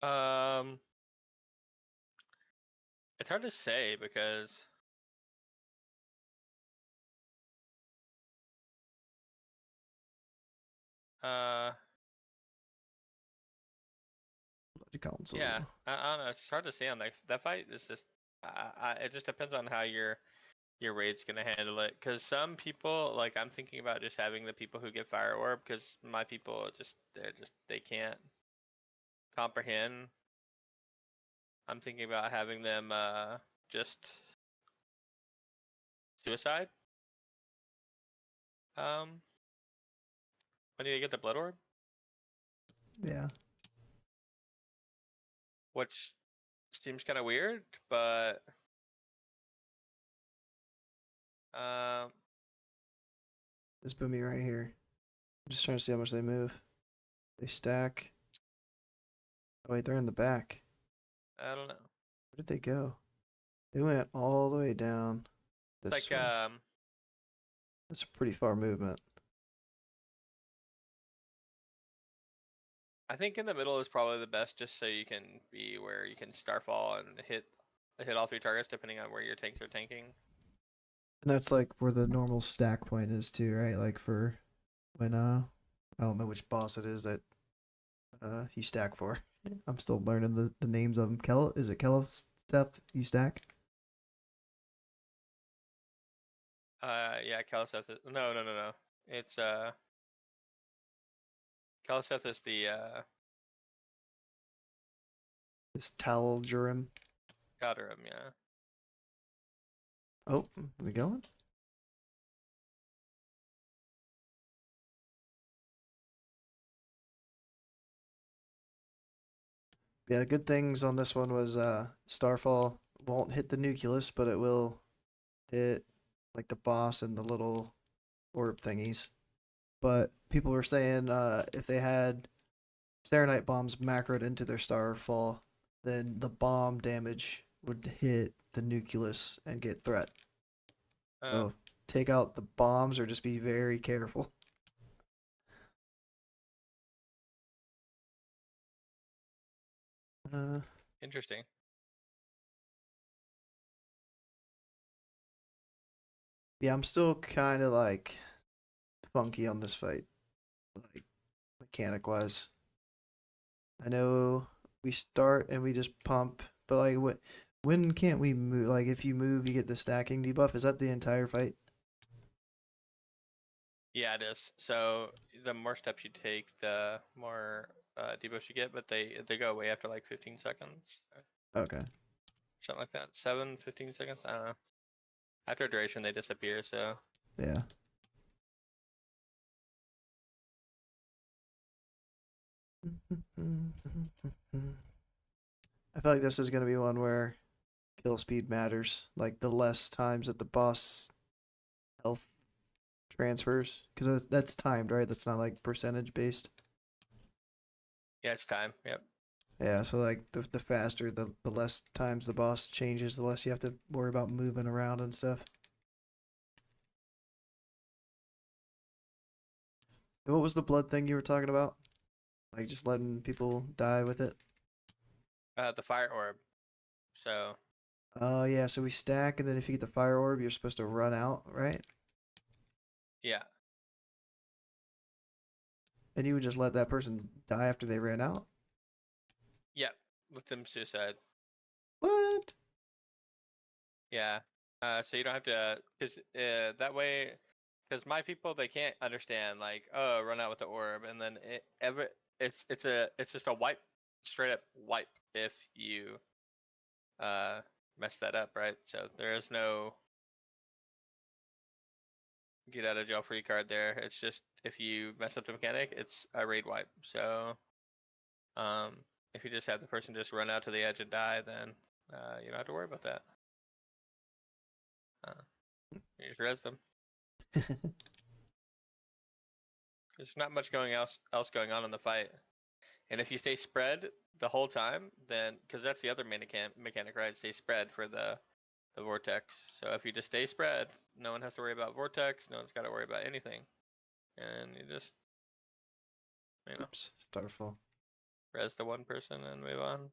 Um, it's hard to say because uh, Blood Council. yeah, I don't know. It's hard to say on that fight. It's just it just depends on how your raid's gonna handle it. Cause some people like I'm thinking about just having the people who get fire orb. Cause my people they can't comprehend. I'm thinking about having them just suicide. Um, when you get the blood orb, Yeah. which seems kind of weird, but um, This Boomy right here. I'm just trying to see how much they move. They stack. Oh wait, they're in the back. I don't know. Where did they go? They went all the way down It's this like way. That's a pretty far movement. I think in the middle is probably the best, just so you can be where you can starfall and hit all three targets depending on where your tanks are tanking. And that's like where the normal stack point is too, right? Like for when I don't know which boss it is that you stack for. I'm still learning the names of them. Is it Kelstep you stack? Yeah, Kaliseth is no. It's Kaliseth is the Is Taljurim. Godarim, yeah. Oh, are we going? Yeah, good things on this one was Starfall won't hit the nucleus, but it will hit like the boss and the little orb thingies. But people were saying if they had Serenite bombs macroed into their Starfall, then the bomb damage would hit the nucleus and get threat. Oh, So take out the bombs or just be very careful. Uh, interesting. yeah, I'm still kind of like funky on this fight, like mechanic wise. I know we start and we just pump, but like what? When can't we move? Like if you move, you get the stacking debuff. Is that the entire fight? Yeah, it is. So the more steps you take, the more debuffs you get, but they go away after like 15 seconds, Okay. something like that. 15 seconds. I don't know. After duration, they disappear. So Yeah. I feel like this is gonna be one where kill speed matters. Like the less times that the boss health transfers, because that's timed, right? That's not like percentage based. yeah, it's time. Yep. Yeah, so like the faster, the less times the boss changes, the less you have to worry about moving around and stuff. And what was the blood thing you were talking about? Like just letting people die with it? The fire orb. So Oh yeah, so we stack and then if you get the fire orb, you're supposed to run out, right? yeah, And you would just let that person die after they ran out? yep. With them suicide. What? Yeah. So you don't have to, because that way, because my people they can't understand like, oh, run out with the orb, and then it's just a wipe, straight up wipe if you uh mess that up, right? So there is no get out of jail free card there. It's just if you mess up the mechanic, it's a raid wipe. So um, if you just have the person just run out to the edge and die, then you don't have to worry about that. You just res them. There's not much else going on in the fight. And if you stay spread the whole time, then because that's the other mechanic, right? Stay spread for the vortex. So if you just stay spread, no one has to worry about vortex. No one's got to worry about anything, and you just Oops, Starfall. res the one person and move on.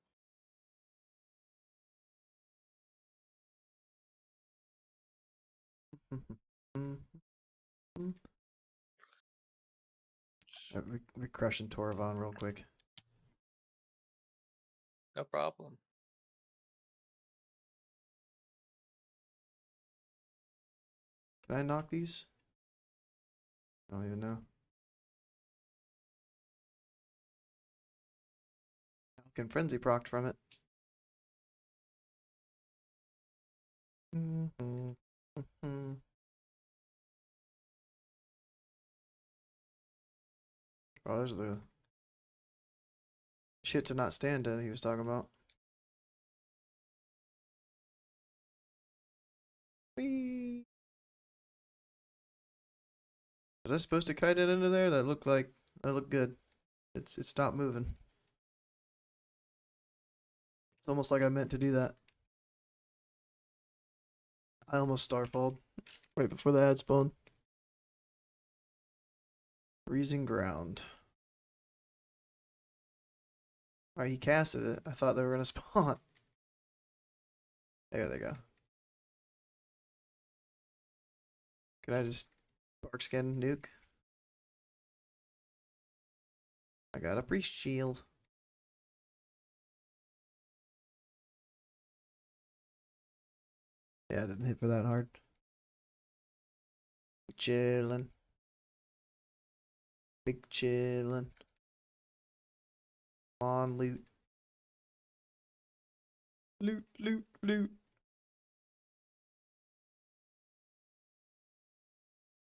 We're crushing Torvon real quick. No problem. Can I knock these? I don't even know. Can Frenzy proc from it? Oh, there's the shit to not stand in he was talking about. Whee! Was I supposed to kite it into there? That looked good. It stopped moving. It's almost like I meant to do that. I almost starfalled right before the ad spawn. Freezing ground. Alright, he casted it. I thought they were gonna spawn. There they go. Can I just bark skin nuke? I got a priest shield. Yeah, I didn't hit for that hard. Chillin'. Big chillin'. Come on, loot. Loot, loot, loot.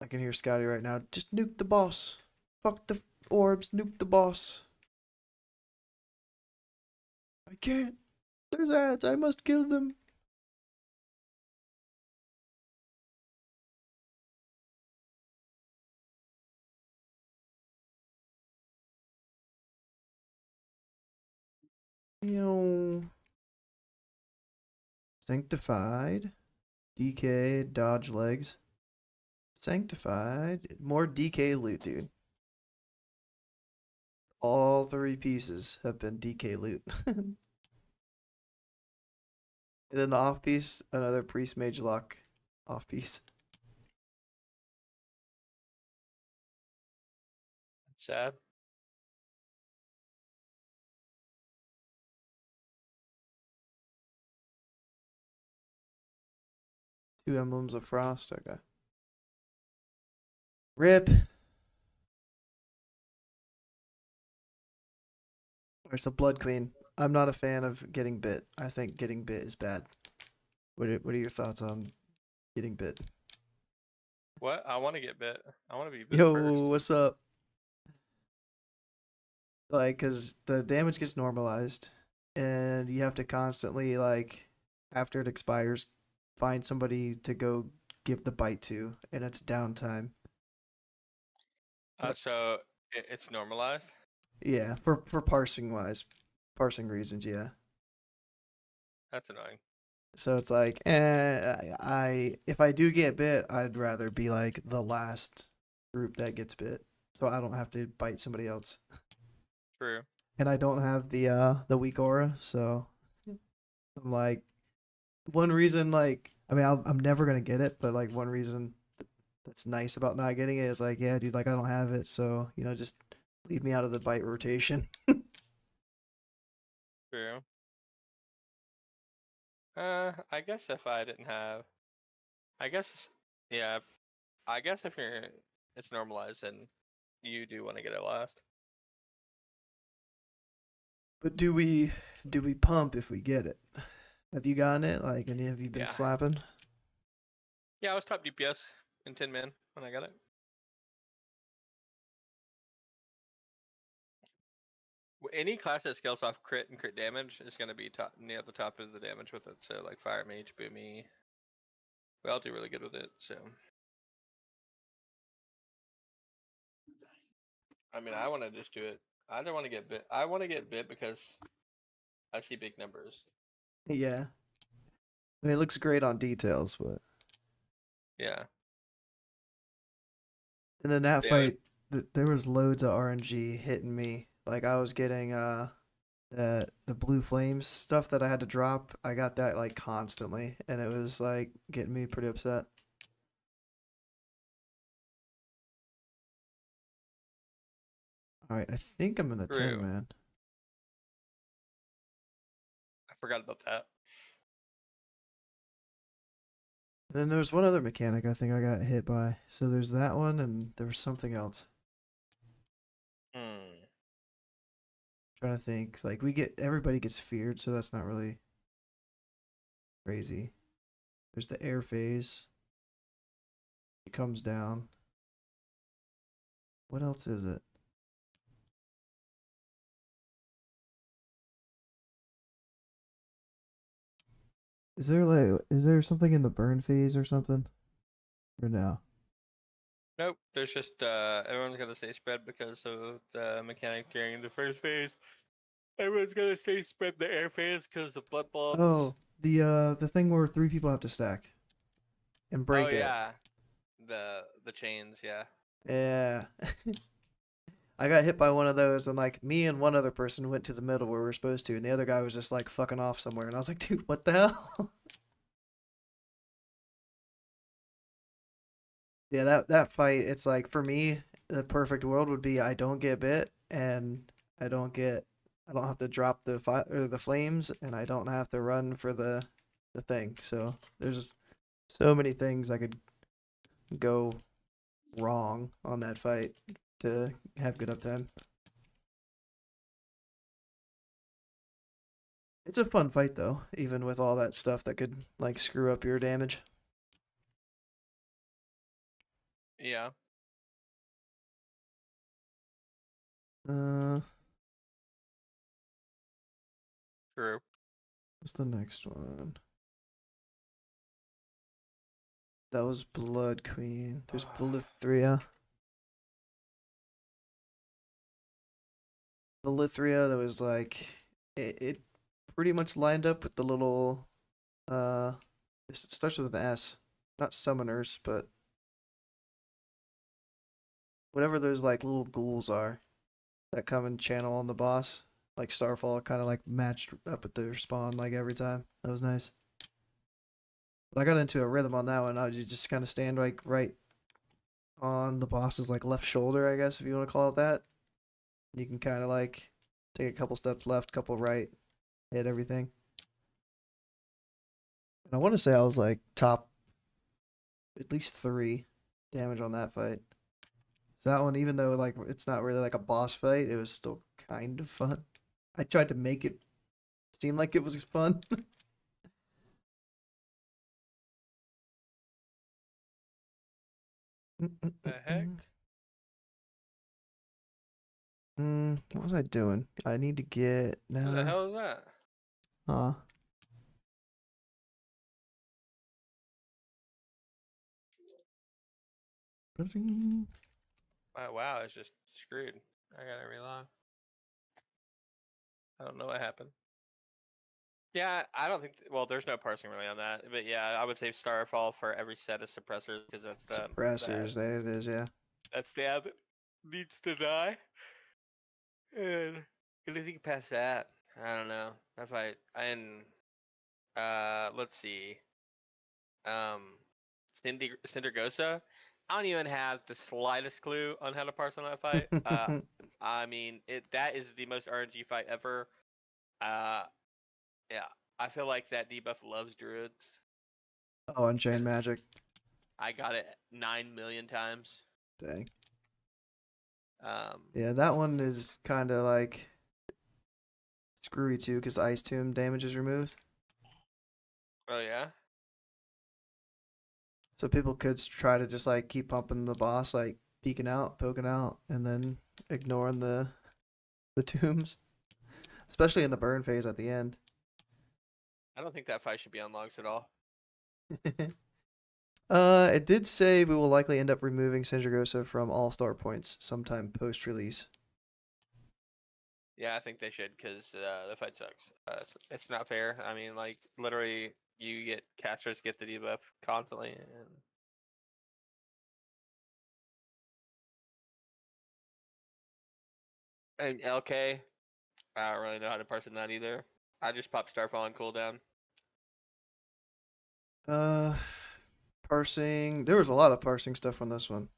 I can hear Scotty right now. Just nuke the boss. Fuck the orbs. Nuke the boss. I can't. There's ads. I must kill them. Yo. Sanctified. DK. Dodge legs. Sanctified. More DK loot, dude. All 3 pieces have been DK loot. And then the off piece, another priest mage lock off piece. Sad. Two emblems of frost. Okay. Rip. There's a blood queen. I'm not a fan of getting bit. I think getting bit is bad. What are your thoughts on getting bit? What? I want to get bit. I want to be bit Yo, first. what's up? Like, cause the damage gets normalized, and you have to constantly like, after it expires, find somebody to go give the bite to, and it's downtime. So it's normalized. Yeah, for parsing reasons, yeah. That's annoying. So it's like, I if I do get bit, I'd rather be like the last group that gets bit, so I don't have to bite somebody else. True. And I don't have the weak aura, so I'm like, one reason like, I mean, I'm never gonna get it, but like one reason that's nice about not getting it is like, yeah, dude, like I don't have it, so just leave me out of the bite rotation. True. I guess if I didn't have, I guess, yeah, I guess if it's normalized, then you do want to get it last. But do we pump if we get it? Have you gotten it? Like, any have you been Yeah. slapping? Yeah, I was top DPS in 10 man when I got it. Any class that scales off crit and crit damage is going to be top near the top of the damage with it. So like Fire Mage, Boomy, we all do really good with it. So I mean, I want to just do it. I don't want to get bit. I want to get bit because I see big numbers. Yeah. I mean, it looks great on details, but Yeah. and then that Yeah. fight, there was loads of RNG hitting me. Like I was getting the blue flames stuff that I had to drop. I got that like constantly, and it was like getting me pretty upset. All right, I think I'm in a 10 True. man. I forgot about that. And then there's one other mechanic I think I got hit by. So there's that one, and there was something else. Hmm. Trying to think. Like everybody gets feared, so that's not really crazy. There's the air phase. It comes down. What else is it? Is there something in the burn phase or something? Or no? Nope. There's just everyone's gonna stay spread because of the mechanic during the first phase. Everyone's gonna stay spread the air phase because of blood bolts. Oh, the thing where 3 people have to stack and Oh break it. yeah. The chains, yeah. Yeah. I got hit by one of those, and like me and one other person went to the middle where we were supposed to, and the other guy was just like fucking off somewhere, and I was like, dude, what the hell? Yeah, that fight, it's like for me, the perfect world would be I don't get bit and I don't have to drop the or the flames and I don't have to run for the thing. So there's so many things I could go wrong on that fight to have good uptime. It's a fun fight though, even with all that stuff that could like screw up your damage. Yeah. Uh, True. what's the next one? That was Blood Queen. There's Valithria. Valithria, that was like it pretty much lined up with the little uh it starts with an S. Not summoners, but whatever those like little ghouls are that come and channel on the boss. Like Starfall kind of like matched up with their spawn like every time. That was nice. But I got into a rhythm on that one. You just kind of stand like right on the boss's like left shoulder, I guess if you want to call it that. You can kind of like take a couple steps left, couple right, hit everything. And I want to say I was like top at least 3 damage on that fight. So that one, even though like it's not really like a boss fight, it was still kind of fun. I tried to make it seem like it was fun. The heck? What was I doing? I need to get What the no. hell is that? Huh. Wow, it's just screwed. I gotta reload. I don't know what happened. Yeah, I don't think. Well, there's no parsing really on that, but yeah, I would say Starfall for every set of suppressors because that's Suppressors, there it is, yeah. that's the ad that needs to die. And anything past that, I don't know. If I and let's see, um, Sindragosa, I don't even have the slightest clue on how to parse on that fight. I mean, that is the most RNG fight ever. Uh, yeah, I feel like that debuff loves druids Oh, Unchained because Magic. I got it 9 million times. Dang. Um, Yeah, that one is kind of like screwy too because Ice Tomb damage is removed. oh yeah, So people could try to just like keep pumping the boss, like peeking out, poking out, and then ignoring the tombs, especially in the burn phase at the end. I don't think that fight should be on logs at all. It did say we will likely end up removing Sindragosa from all star points sometime post release. Yeah, I think they should because the fight sucks. It's not fair. I mean, like literally, you get casters get the debuff constantly, and LK. I don't really know how to parse it that either. I just pop Starfall on cooldown. Uh, parsing. There was a lot of parsing stuff on this one.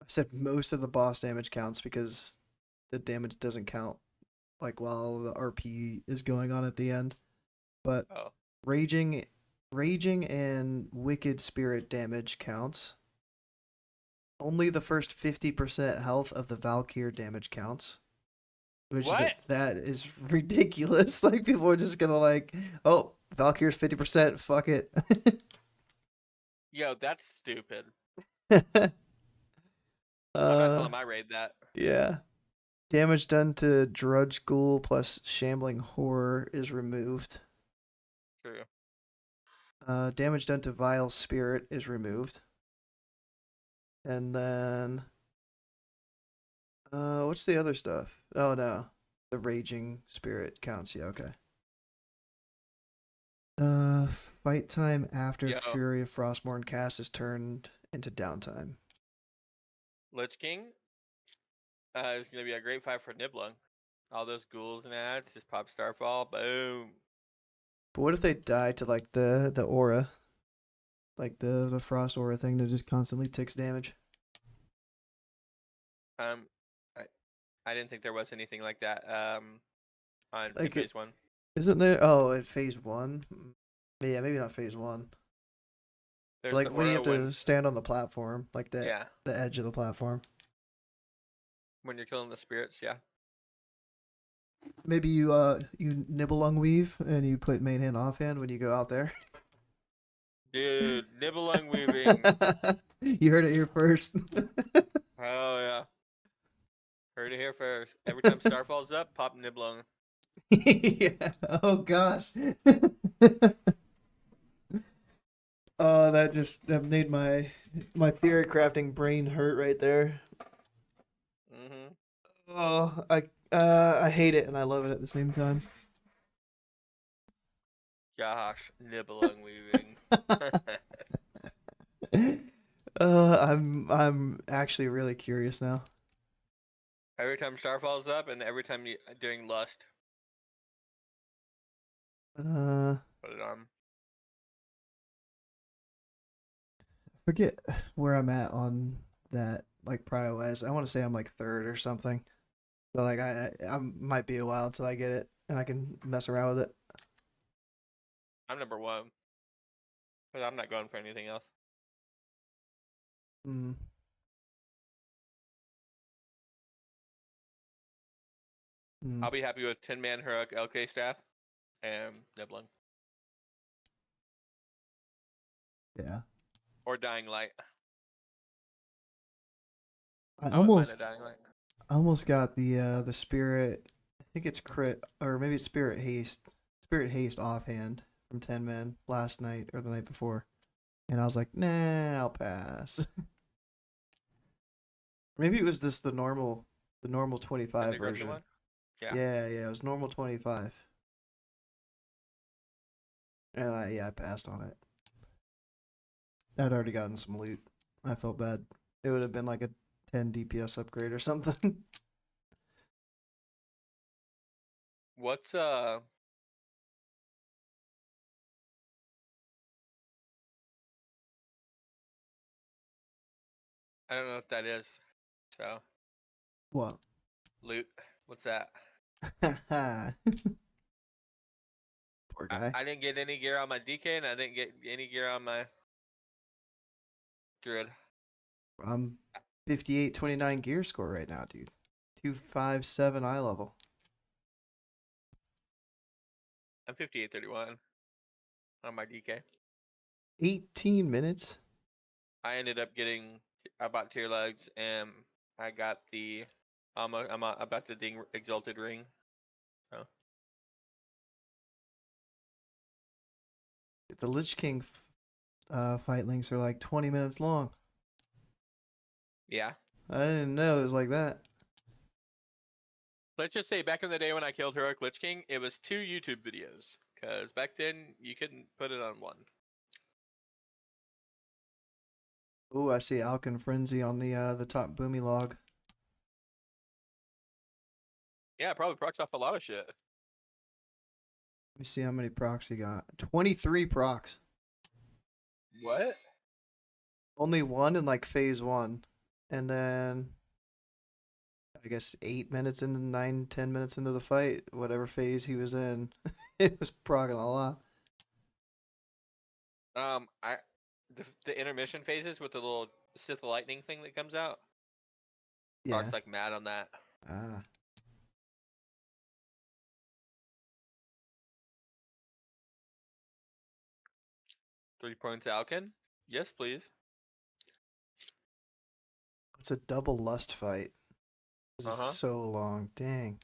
I said most of the boss damage counts because the damage doesn't count like while the RP is going on at the end. But Oh, raging, raging and wicked spirit damage counts. Only the first 50% health of the Valkyr damage counts. Which what? that is ridiculous. Like people are just gonna like, oh, Valkyr's 50%, fuck it. Yo, that's stupid. uh I'm not telling my raid that. yeah. Damage done to Drudge Ghoul plus Shambling Horror is removed. True. Damage done to Vile Spirit is removed. And then what's the other stuff? Oh no. The Raging Spirit counts, yeah, okay. Uh fight time after Yo, Fury of Frostmourne cast is turned into downtime. Lich King is gonna be a great fight for Niblung. All those ghouls and ads, just pop Starfall, boom. But what if they die to like the aura? Like the frost aura thing that just constantly ticks damage. I I didn't think there was anything like that. On in Like it phase one. isn't there? Oh, in phase one. Yeah, maybe not phase one. There's the Like when you aura have when to stand on the platform, like yeah the edge of the platform. when you're killing the spirits. Yeah. Maybe you nibble on weave and you put main hand offhand when you go out there. Dude, Nibelung weaving. You heard it here first. Oh yeah. Heard it here first. Every time Star falls up, pop Nibelung. Yeah. Oh gosh. Oh, that made my theory crafting brain hurt right there. Mm-hmm. Oh, I hate it and I love it at the same time. Gosh, Nibelung weaving. I'm actually really curious now. Every time Star falls up, and every time you doing Lust, Uh, put it on. forget where I'm at on that like prio wise. I want to say I'm like third or something. So like I might be a while till I get it and I can mess around with it. I'm number one, but I'm not going for anything else. Mm. Mm. I'll be happy with 10-man heroic LK staff and Nibelung Yeah. or Dying Light. I I wouldn't mind a almost Dying Light. I almost got the spirit. I think it's crit or maybe it's spirit haste. Spirit haste offhand from 10 men last night or the night before. And I was like, nah, I'll pass. Maybe it was just the normal 25 Sindragosa version. one. Yeah. Yeah, it was normal 25. And I passed on it. I'd already gotten some loot. I felt bad. It would have been like a 10 DPS upgrade or something. What's I don't know what that is. So What? loot. What's that? Poor guy. I didn't get any gear on my DK, and I didn't get any gear on my Druid. I'm 5829 gear score right now, dude. 257 eye level. I'm 5831 on my DK. 18 minutes. I ended up getting. I bought tier legs, and I got the. I'm about to ding exalted ring. So The Lich King fight links are like 20 minutes long. yeah. I didn't know it was like that. Let's just say back in the day when I killed Heroic Lich King, it was 2 YouTube videos. Cause back then you couldn't put it on one. Oh, I see Alkin Frenzy on the top boomy log. Yeah, it probably procs off a lot of shit. Let me see how many procs he got. 23 procs. What? Only one in like phase one. And then I guess 8 minutes into 9, 10 minutes into the fight, whatever phase he was in, it was proccing a lot. I the intermission phases with the little Sith lightning thing that comes out. Yeah. Procs like mad on that. Ah. 3 points Alkin. Yes, please. It's a double lust fight. This is Uh-huh. so long. Dang.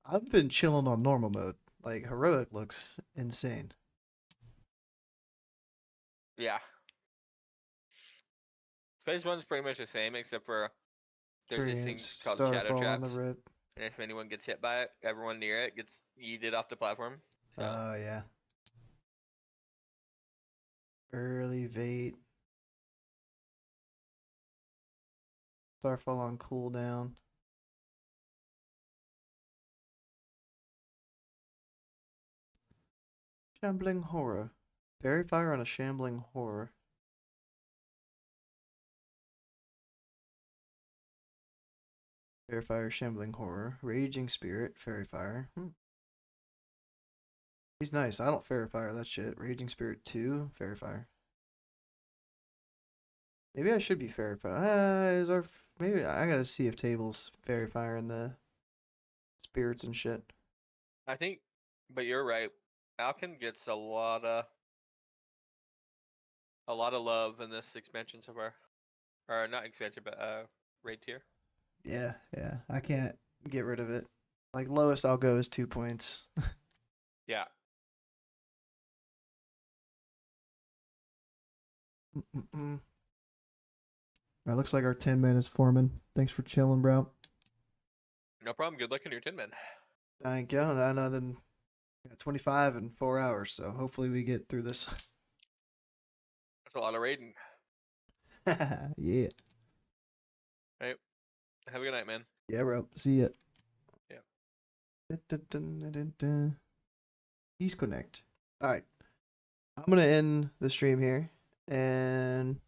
I've been chilling on normal mode. Like, heroic looks insane. Yeah. Phase one's pretty much the same, except for there's these things Experience called shadow Starfall on the traps. rip. And if anyone gets hit by it, everyone near it gets yeeted off the platform. So Oh, yeah. Early Vate. Starfall on cooldown. Shambling Horror. Fairy Fire on a Shambling Horror. Fairy Fire, Shambling Horror. Raging Spirit, Fairy Fire. He's nice. I don't Fairy Fire that shit. Raging Spirit 2, Fairy Fire. Maybe I should be Fairy Fire. Maybe I gotta see if tables Fairy Fire in the spirits and shit. I think, but you're right. Alkin gets a lot of love in this expansion so far, or not expansion, but raid tier. Yeah, yeah. I can't get rid of it. Like lowest I'll go is 2 points. Yeah. That looks like our 10 man is forming. Thanks for chilling, bro. No problem. Good luck in your 10 man. Thank you. I know then 25 in 4 hours, so hopefully we get through this. That's a lot of raiding. Yeah. Right. Have a good night, man. Yeah, bro. See ya. Yeah. He's connect. All right. I'm gonna end the stream here, and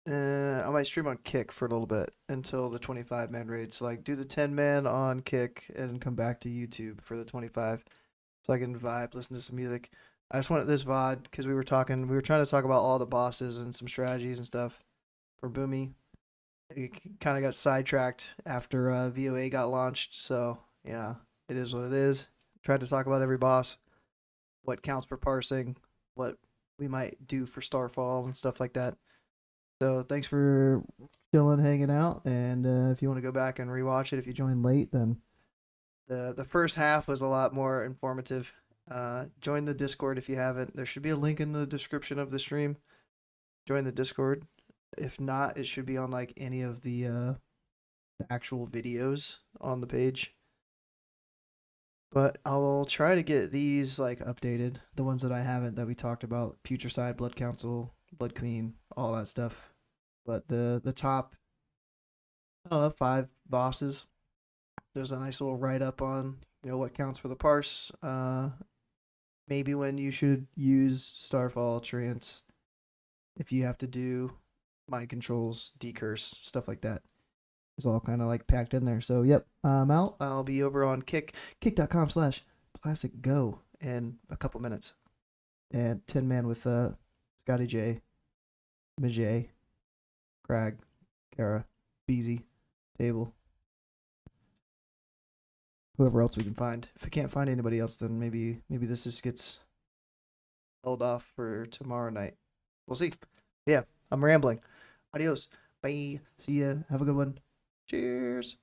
I might stream on Kick for a little bit until the 25 man raid. So like, do the 10 man on Kick and come back to YouTube for the 25, so I can vibe, listen to some music. I just wanted this VOD because we were trying to talk about all the bosses and some strategies and stuff for Boomy. It kind of got sidetracked after VOA got launched, so yeah, it is what it is. Tried to talk about every boss, what counts for parsing, what we might do for Starfall and stuff like that. So thanks for chilling, hanging out, and if you want to go back and rewatch it, if you joined late, then the first half was a lot more informative. Join the Discord if you haven't. There should be a link in the description of the stream. Join the Discord. If not, it should be on like any of the actual videos on the page. But I'll try to get these like updated, the ones that I haven't that we talked about: Putricide, Blood Council, Blood Queen, all that stuff. But the top, I don't know, 5 bosses. There's a nice little write up on what counts for the parse. Maybe when you should use Starfall, Trance, if you have to do mind controls, decurse, stuff like that. It's all kind of like packed in there. So yep, I'm out. I'll be over on kick.com/classicgo in a couple minutes. And 10 man with Scotty J, Majay, Crag, Kara, Beezy, Table. Whoever else we can find. If we can't find anybody else, then maybe this just gets held off for tomorrow night. We'll see. Yeah, I'm rambling. Adios. Bye. See ya. Have a good one. Cheers.